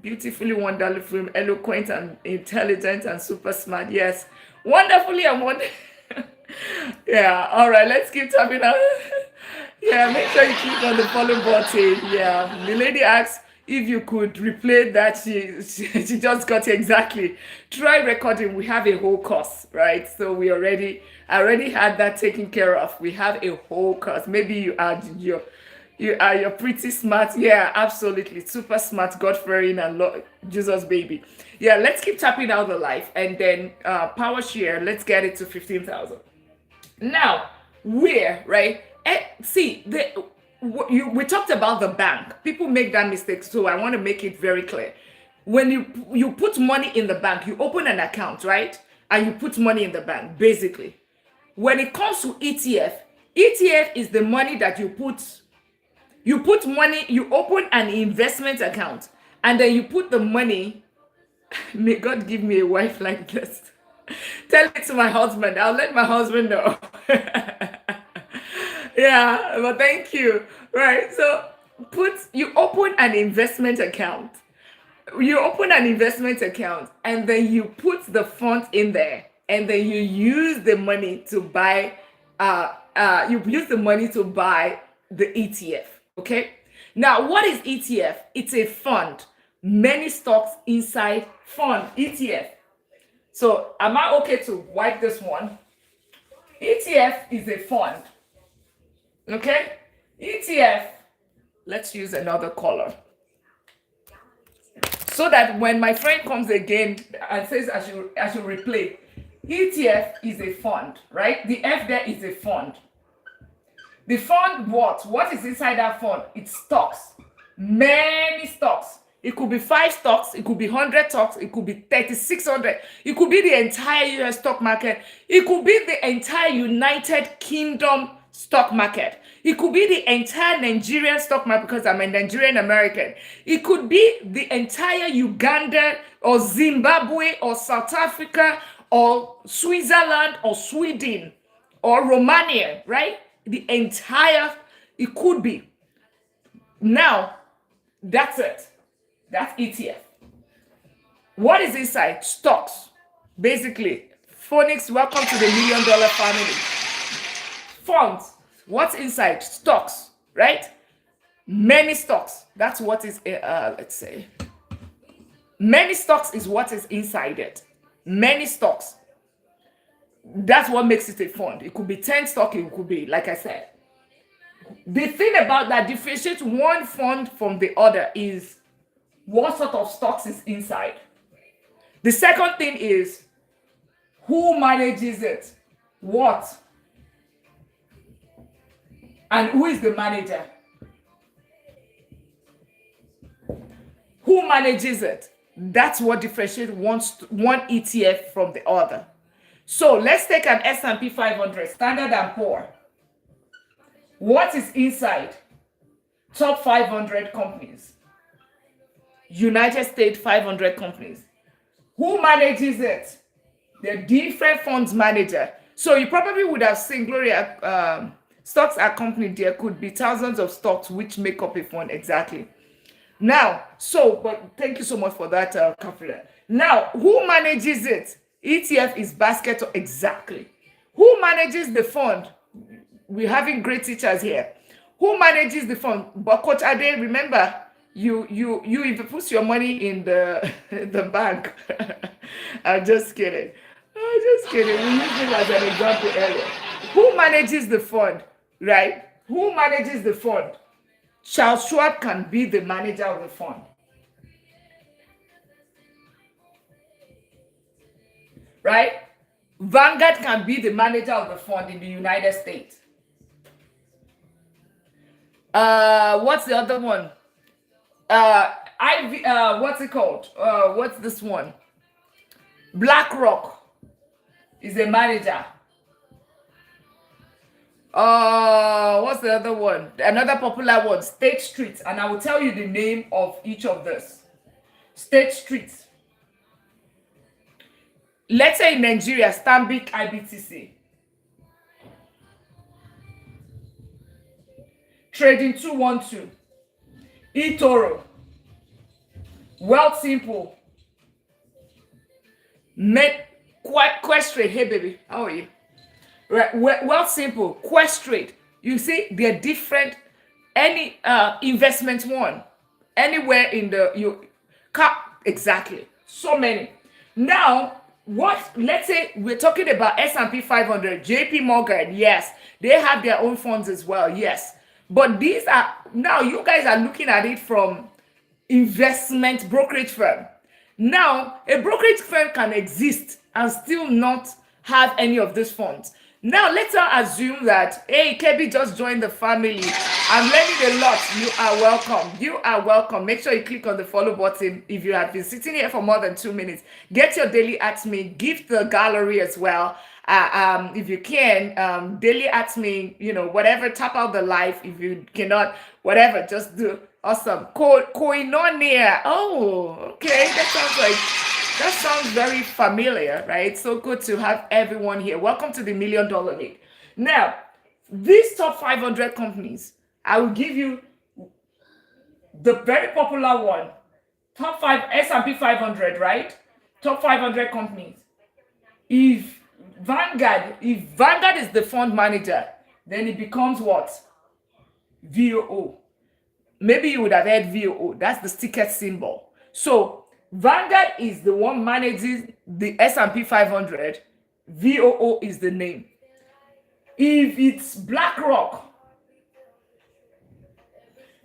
[SPEAKER 1] beautifully, wonderfully, eloquent and intelligent and super smart. Yes, wonderfully and wonderful. Yeah. All right. Let's keep tapping out. Yeah. Make sure you click on the follow button. Yeah. The lady asks if you could replay that. She just got it exactly. Try recording. We have a whole course, right? So I already had that taken care of. We have a whole course. Maybe you're pretty smart. Yeah, absolutely. Super smart, God-fearing, and Jesus baby. Yeah, let's keep tapping out the life. And then power share, let's get it to 15,000. Now, right? We talked about the bank. People make that mistake, so I want to make it very clear. When you put money in the bank, you open an account, right? And you put money in the bank, basically. When it comes to ETF is the money that you put money, you open an investment account, and then you put the money. May God give me a wife like this. Tell it to my husband. I'll let my husband know. Yeah, but thank you. Right. So you open an investment account. And then you put the funds in there, and then you use the money to buy the ETF. Okay. Now, what is ETF? It's a fund. Many stocks inside fund. ETF. So am I okay to wipe this one? ETF is a fund. Okay? ETF. Let's use another color, so that when my friend comes again and says I should replay, ETF is a fund, right? The F there is a fund. The fund, what is inside that fund? It's stocks. Many stocks. It could be 5 stocks, it could be 100 stocks, it could be 3,600, it could be the entire US stock market, it could be the entire United Kingdom stock market, it could be the entire Nigerian stock market, because I'm a Nigerian American. It could be the entire Uganda or Zimbabwe or South Africa or Switzerland or Sweden or Romania, right? It could be. Now, that's it. That's ETF. What is inside? Stocks. Basically, Phoenix, welcome to the $1 million family. Funds. What's inside? Stocks, right? Many stocks. That's what is, let's say, many stocks is what is inside it. Many stocks. That's what makes it a fund. It could be 10 stock, it could be, like I said. The thing about that differentiates one fund from the other is what sort of stocks is inside. The second thing is who manages it, what, and who is the manager. Who manages it? That's what differentiates one ETF from the other. So let's take an S&P 500, Standard & Poor. What is inside? Top 500 companies. United States 500 companies. Who manages it? The different funds manager. So you probably would have seen, Gloria, stocks are company. There could be thousands of stocks which make up a fund exactly. Now, but thank you so much for that, Kafila. Now, who manages it? ETF is basket, exactly. Who manages the fund? We're having great teachers here. Who manages the fund? But Coach Ade, remember, you if you put your money in the bank. I'm just kidding. I'm just kidding. We used it as an example earlier. Who manages the fund, right? Who manages the fund? Charles Schwab can be the manager of the fund. Right? Vanguard can be the manager of the fund in the United States. What's the other one? What's it called? What's this one? BlackRock is a manager. What's the other one? Another popular one, State Street, and I will tell you the name of each of this. State Street. Let's say in Nigeria, Stanbic IBTC. Trading 212. eToro. Wealth Simple. Questrade. Hey baby, how are you? Right, Wealth Simple, Questrade. You see, they're different. Any investment one, anywhere in the exactly. So many. Now, let's say we're talking about S&P 500, JP Morgan, yes, they have their own funds as well, yes. But these are, now you guys are looking at it from investment brokerage firm. Now, a brokerage firm can exist and still not have any of these funds. Now, let's assume that, hey, Kebi just joined the family. I'm learning a lot. You are welcome. You are welcome. Make sure you click on the follow button if you have been sitting here for more than 2 minutes. Get your daily at me. Give the gallery as well. If you can, daily at me, whatever, tap out the live. If you cannot, whatever, just do. Awesome. Koinonia. Oh, okay. That sounds very familiar, right? So good to have everyone here. Welcome to the $1 Million League. Now, these top 500 companies, I will give you the very popular one. Top 5 S&P 500, right? Top 500 companies. If Vanguard is the fund manager, then it becomes what? VOO. Maybe you would have heard VOO. That's the ticket symbol. So Vanguard is the one managing the S&P 500. VOO is the name. If it's BlackRock,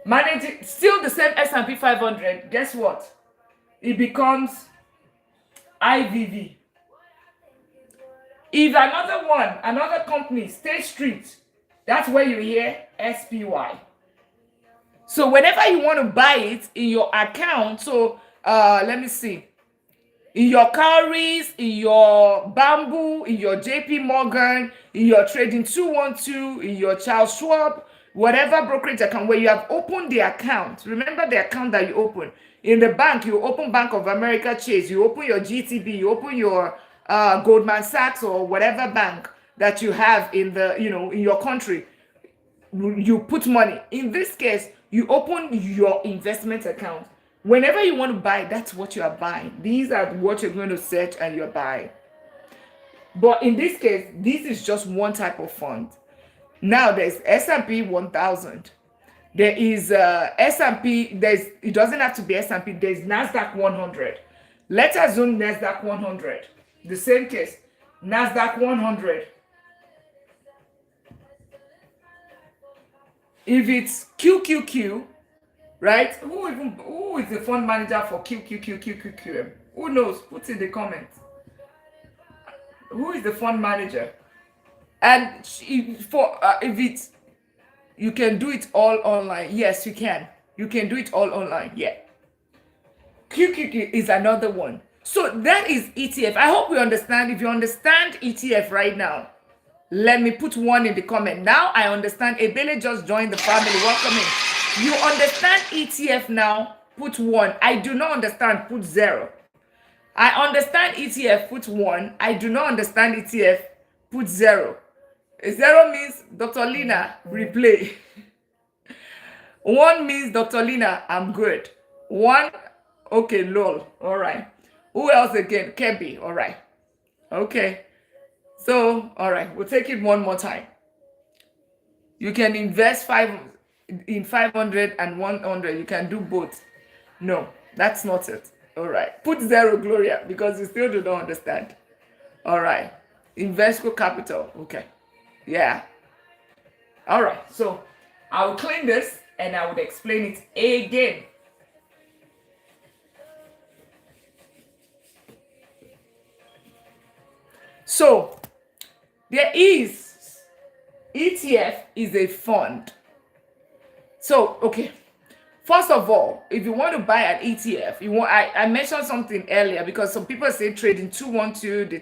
[SPEAKER 1] managing still the same S&P 500, guess what? It becomes IVV. If another company, State Street, that's where you hear SPY. So whenever you want to buy it in your account, so let me see. In your calories, in your Bamboo, in your JP Morgan, in your Trading 212, in your Charles Schwab, whatever brokerage account where you have opened the account. Remember the account that you open. In the bank, you open Bank of America Chase, you open your GTB, you open your Goldman Sachs or whatever bank that you have in the, in your country. You put money. In this case, you open your investment account. Whenever you want to buy, that's what you are buying. These are what you're going to search and you're buying. But in this case, this is just one type of fund. Now there's S&P 1000. There is S&P. It doesn't have to be S&P. There's Nasdaq 100. Let's assume Nasdaq 100. The same case, Nasdaq 100. If it's QQQ, right? Who is the fund manager for QQQQQQM? Who knows? Put in the comments. Who is the fund manager? And if it's, you can do it all online. Yes, you can. You can do it all online. Yeah. QQQ is another one. So that is ETF. I hope you understand. If you understand ETF right now, let me put one in the comment. Now I understand. Ebele just joined the family. Welcome in. You understand ETF now? Put one. I do not understand. Put 0. I understand ETF. Put 1. I do not understand ETF. Put 0. 0 means Dr. Lina, replay. 1 means Dr. Lina, I'm good. 1, okay, lol. All right. Who else again? Kebby. All right. Okay. So, all right. We'll take it one more time. You can invest 500 and 100. You can do both. No, that's not it. All right. Put 0, Gloria, because you still do not understand. All right. Investco Capital. Okay. Yeah. All right. So I will clean this and I would explain it again. So there is ETF is a fund. So, okay. First of all, if you want to buy an ETF, I mentioned something earlier because some people say trading 212,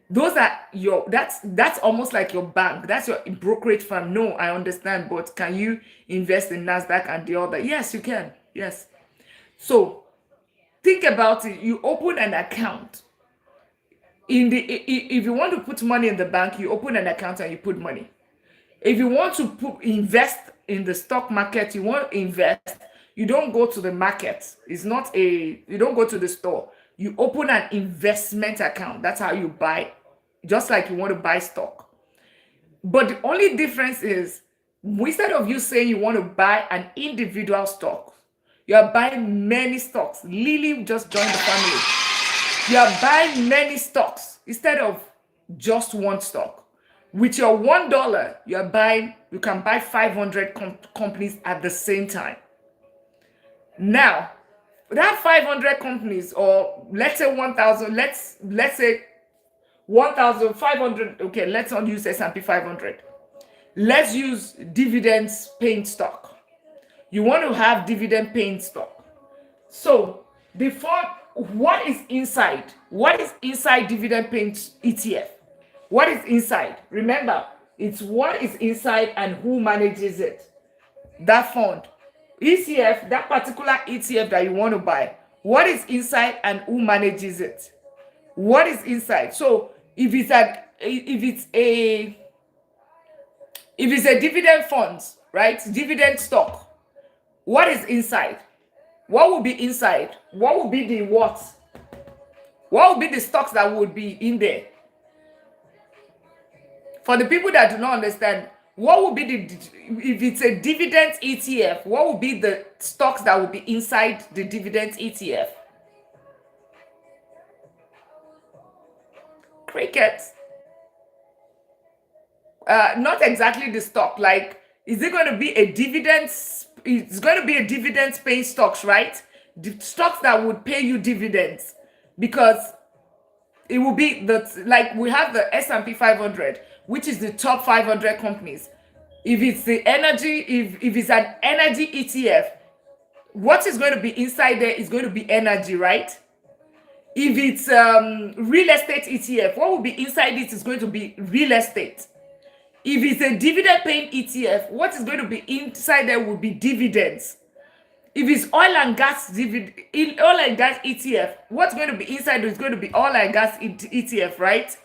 [SPEAKER 1] those are that's almost like your bank. That's your brokerage firm. No, I understand, but can you invest in Nasdaq and the other? Yes, you can. Yes. So think about it. You open an account. If you want to put money in the bank, you open an account and you put money. If you want to invest in the stock market, you want to invest, you don't go to the market. You don't go to the store. You open an investment account. That's how you buy, just like you want to buy stock. But the only difference is, instead of you saying you want to buy an individual stock, you are buying many stocks. Lily just joined the family. You are buying many stocks instead of just one stock. With your $1, you can buy 500 companies at the same time. Now, that 500 companies, or let's say 1,000, let's say 1,500. Okay, let's not use S&P 500. Let's use dividends paying stock. You want to have dividend paying stock. So what is inside? What is inside dividend paying ETF? What is inside? Remember, it's what is inside and who manages it. That fund. ETF, that particular ETF that you want to buy. What is inside and who manages it? What is inside? So if it's a dividend funds, right? Dividend stock. What is inside? What will be inside? What will be the what? What will be the stocks that would be in there? For the people that do not understand, what will be if it's a dividend ETF, what will be the stocks that will be inside the dividend ETF? Cricket. Not exactly the stock. Like, is it going to be a dividend? It's going to be a dividend paying stocks, right? The stocks that would pay you dividends, because it will be like we have the S&P 500, which is the top 500 companies. If it's the energy, if it's an energy ETF, what is going to be inside there is going to be energy, right? If it's real estate ETF, what will be inside it is going to be real estate. If it's a dividend paying ETF, what is going to be inside there will be dividends. If it's oil and gas ETF, what's going to be inside is going to be oil and gas ETF, right?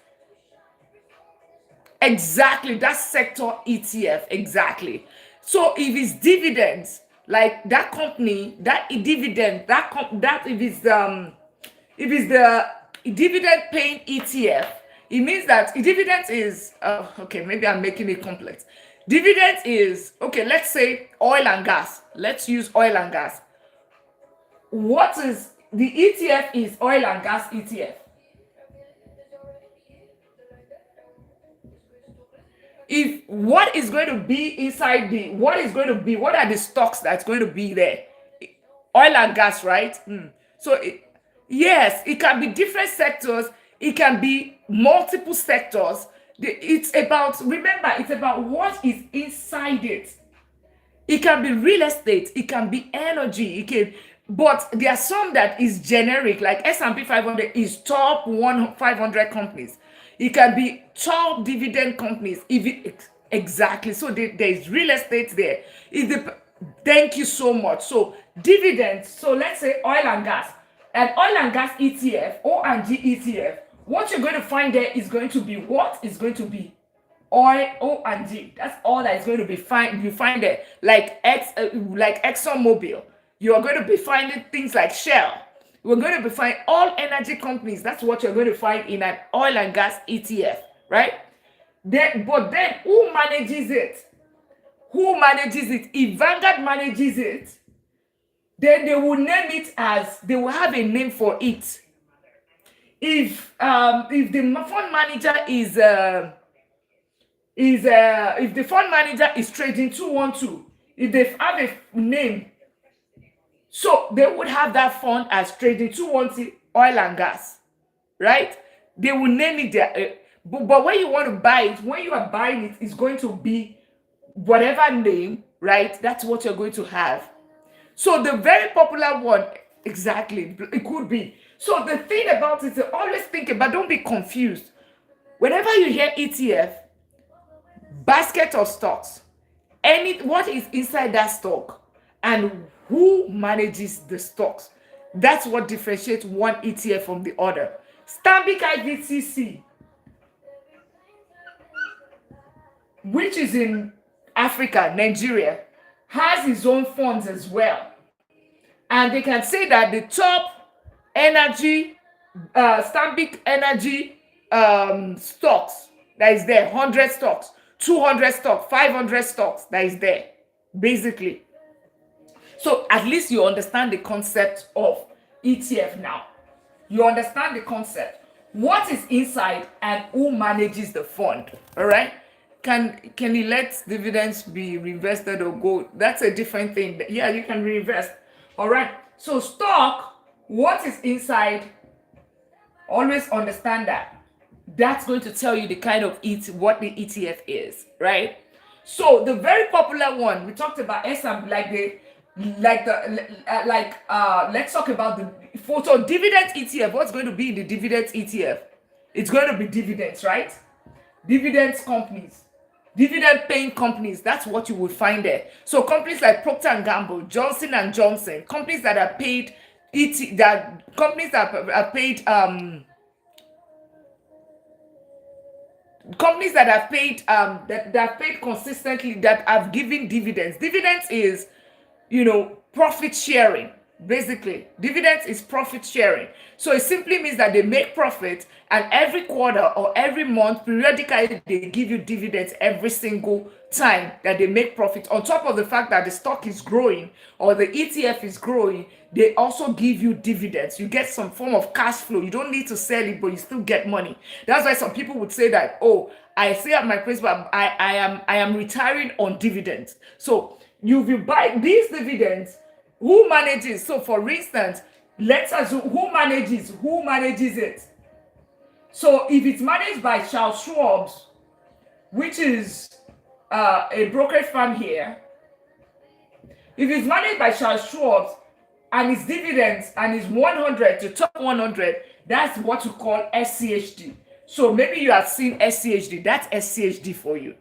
[SPEAKER 1] Exactly, that's sector ETF, exactly. So if it's dividends, like that company, that dividend, that if it's the dividend paying ETF, it means that dividend is okay, maybe I'm making it complex. Dividend is okay, let's say oil and gas. Let's use oil and gas. What is the ETF is oil and gas ETF. If what is going to be inside what is going to be, what are the stocks that's going to be there? Oil and gas, right? So yes, it can be different sectors, it can be multiple sectors. It's about, remember, it's about what is inside it. It can be real estate, it can be energy, it can, but there are some that is generic, like S&P 500 is top 500 companies. It can be top dividend companies, if it, exactly. So there is real estate there. Thank you so much. So dividends, so let's say oil and gas, an oil and gas ETF, O&G ETF, what you're going to find there is going to be what is going to be oil, O&G. That's all that is going to be you find there, like ExxonMobil. You are going to be finding things like Shell. We're going to be finding all energy companies. That's what you're going to find in an oil and gas ETF, right? But then who manages it? Who manages it? If Vanguard manages it, then they will name it as, they will have a name for it. If the fund manager if the fund manager is trading 212, if they have a name, so they would have that fund as trading 212 oil and gas, right? They will name it there. But when you want to buy it, when you are buying it, it's going to be whatever name, right? That's what you're going to have. So the very popular one, exactly, it could be. So the thing about it, always think about, don't be confused. Whenever you hear ETF, basket of stocks, what is inside that stock and who manages the stocks, that's what differentiates one ETF from the other. Stanbic IBTC, which is in Africa, Nigeria, has its own funds as well. And they can say that the top energy, Stanbic energy stocks that is there, 100 stocks, 200 stocks, 500 stocks that is there, basically. So at least you understand the concept of ETF now. You understand the concept. What is inside and who manages the fund, all right? Can you let dividends be reinvested or go? That's a different thing. Yeah, you can reinvest. All right. So stock, what is inside, always understand that. That's going to tell you the kind of what the ETF is, right? So the very popular one, we talked about S&P, let's talk about the photo dividend ETF. What's going to be in the dividend ETF? It's going to be dividends, right? Dividends companies, dividend paying companies. That's what you will find there. So companies like Procter and Gamble, Johnson and Johnson, companies that are paid companies that have paid that have paid consistently, that have given dividends. Dividends is, profit sharing. Basically, dividends is profit sharing. So it simply means that they make profit, and every quarter or every month, periodically, they give you dividends every single time that they make profit. On top of the fact that the stock is growing or the ETF is growing, they also give you dividends. You get some form of cash flow. You don't need to sell it, but you still get money. That's why some people would say that, oh, I say at my place, but I am retiring on dividends. So you buy these dividends. Who manages? So for instance, let's assume who manages it. So if it's managed by Charles Schwab, which is a brokerage firm here, if it's managed by Charles Schwab and its dividends and it's 100 to top 100, that's what you call SCHD. So maybe you have seen SCHD. That's SCHD for you.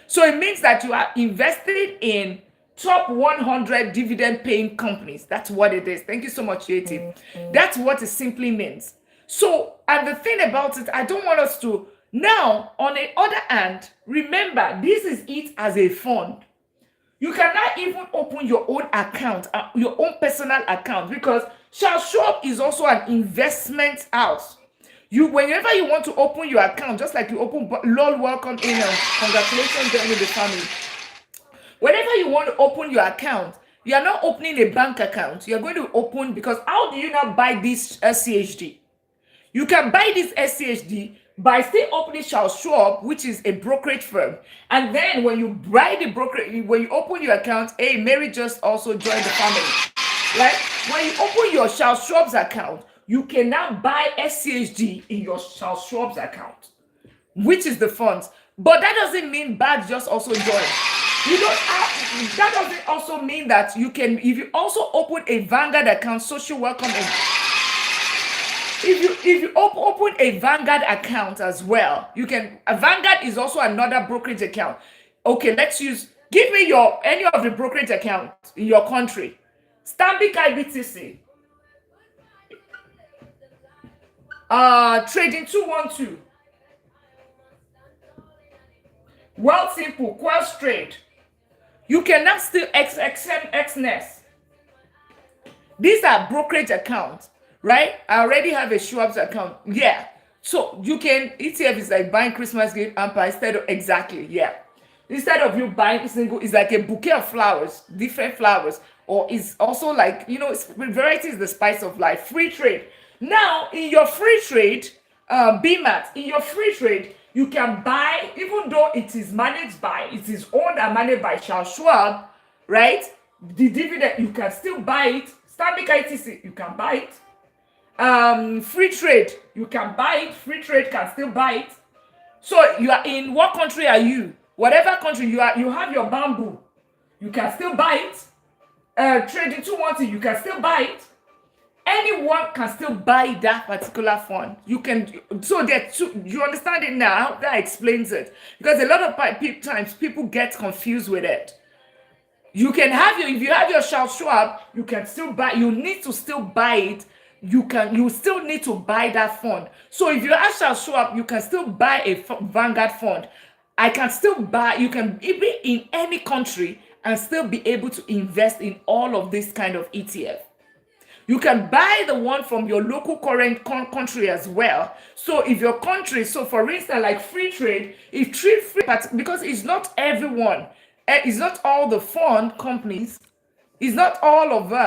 [SPEAKER 1] So it means that you are invested in top 100 dividend paying companies. That's what it is. Thank you so much, JT. That's what it simply means. So, and the thing about it, I don't want us to, now, on the other hand, remember, this is it as a fund. You cannot even open your own account, your own personal account, because Charles Schwab is also an investment house. Whenever you want to open your account, just like you open LOL, welcome in, congratulations, joining the family. Whenever you want to open your account, you are not opening a bank account. You are going to open, because how do you not buy this SCHD? You can buy this SCHD by still opening Charles Schwab, which is a brokerage firm. And then when you buy the brokerage, when you open your account, hey, Mary just also joined the family. Like, when you open your Charles Schwab's account, you can now buy SCHD in your Charles Schwab's account, which is the funds. But that doesn't mean bags just also join. You don't have, that doesn't also mean that you can, if you also open a Vanguard account, social welcome, and if you open a Vanguard account as well, you can, a Vanguard is also another brokerage account. Okay, give me any of the brokerage accounts in your country. Stanbic IBTC, Trading 212, World Simple, Quest Trade. You cannot still XXM, XNES. These are brokerage accounts, right? I already have a Schwab's account. Yeah. So you can, ETF is like buying Christmas gift hamper instead of, exactly, yeah. Instead of you buying a single, it's like a bouquet of flowers, different flowers. Or it's also like, variety is the spice of life. Free trade. Now, in your free trade, BMAT, in your free trade, you can buy, even though it is owned and managed by Charles Schwab, right? The dividend, you can still buy it. Stanbic ITC, you can buy it. Free trade, you can buy it. Free trade can still buy it. So you are in, what country are you? Whatever country you are, you have your bamboo. You can still buy it. Trading 212, you can still buy it. Anyone can still buy that particular fund. You can, so you understand it now. That explains it, because a lot of times people get confused with it. You can have if you have your Charles Schwab, you can still buy. You need to still buy it. You still need to buy that fund. So if you have Charles Schwab, you can still buy a Vanguard fund. I can still buy. You can be in any country and still be able to invest in all of this kind of ETF. You can buy the one from your local current country as well. So if your country, so for instance, like free trade, because it's not everyone, it's not all the fund companies, it's not all of us.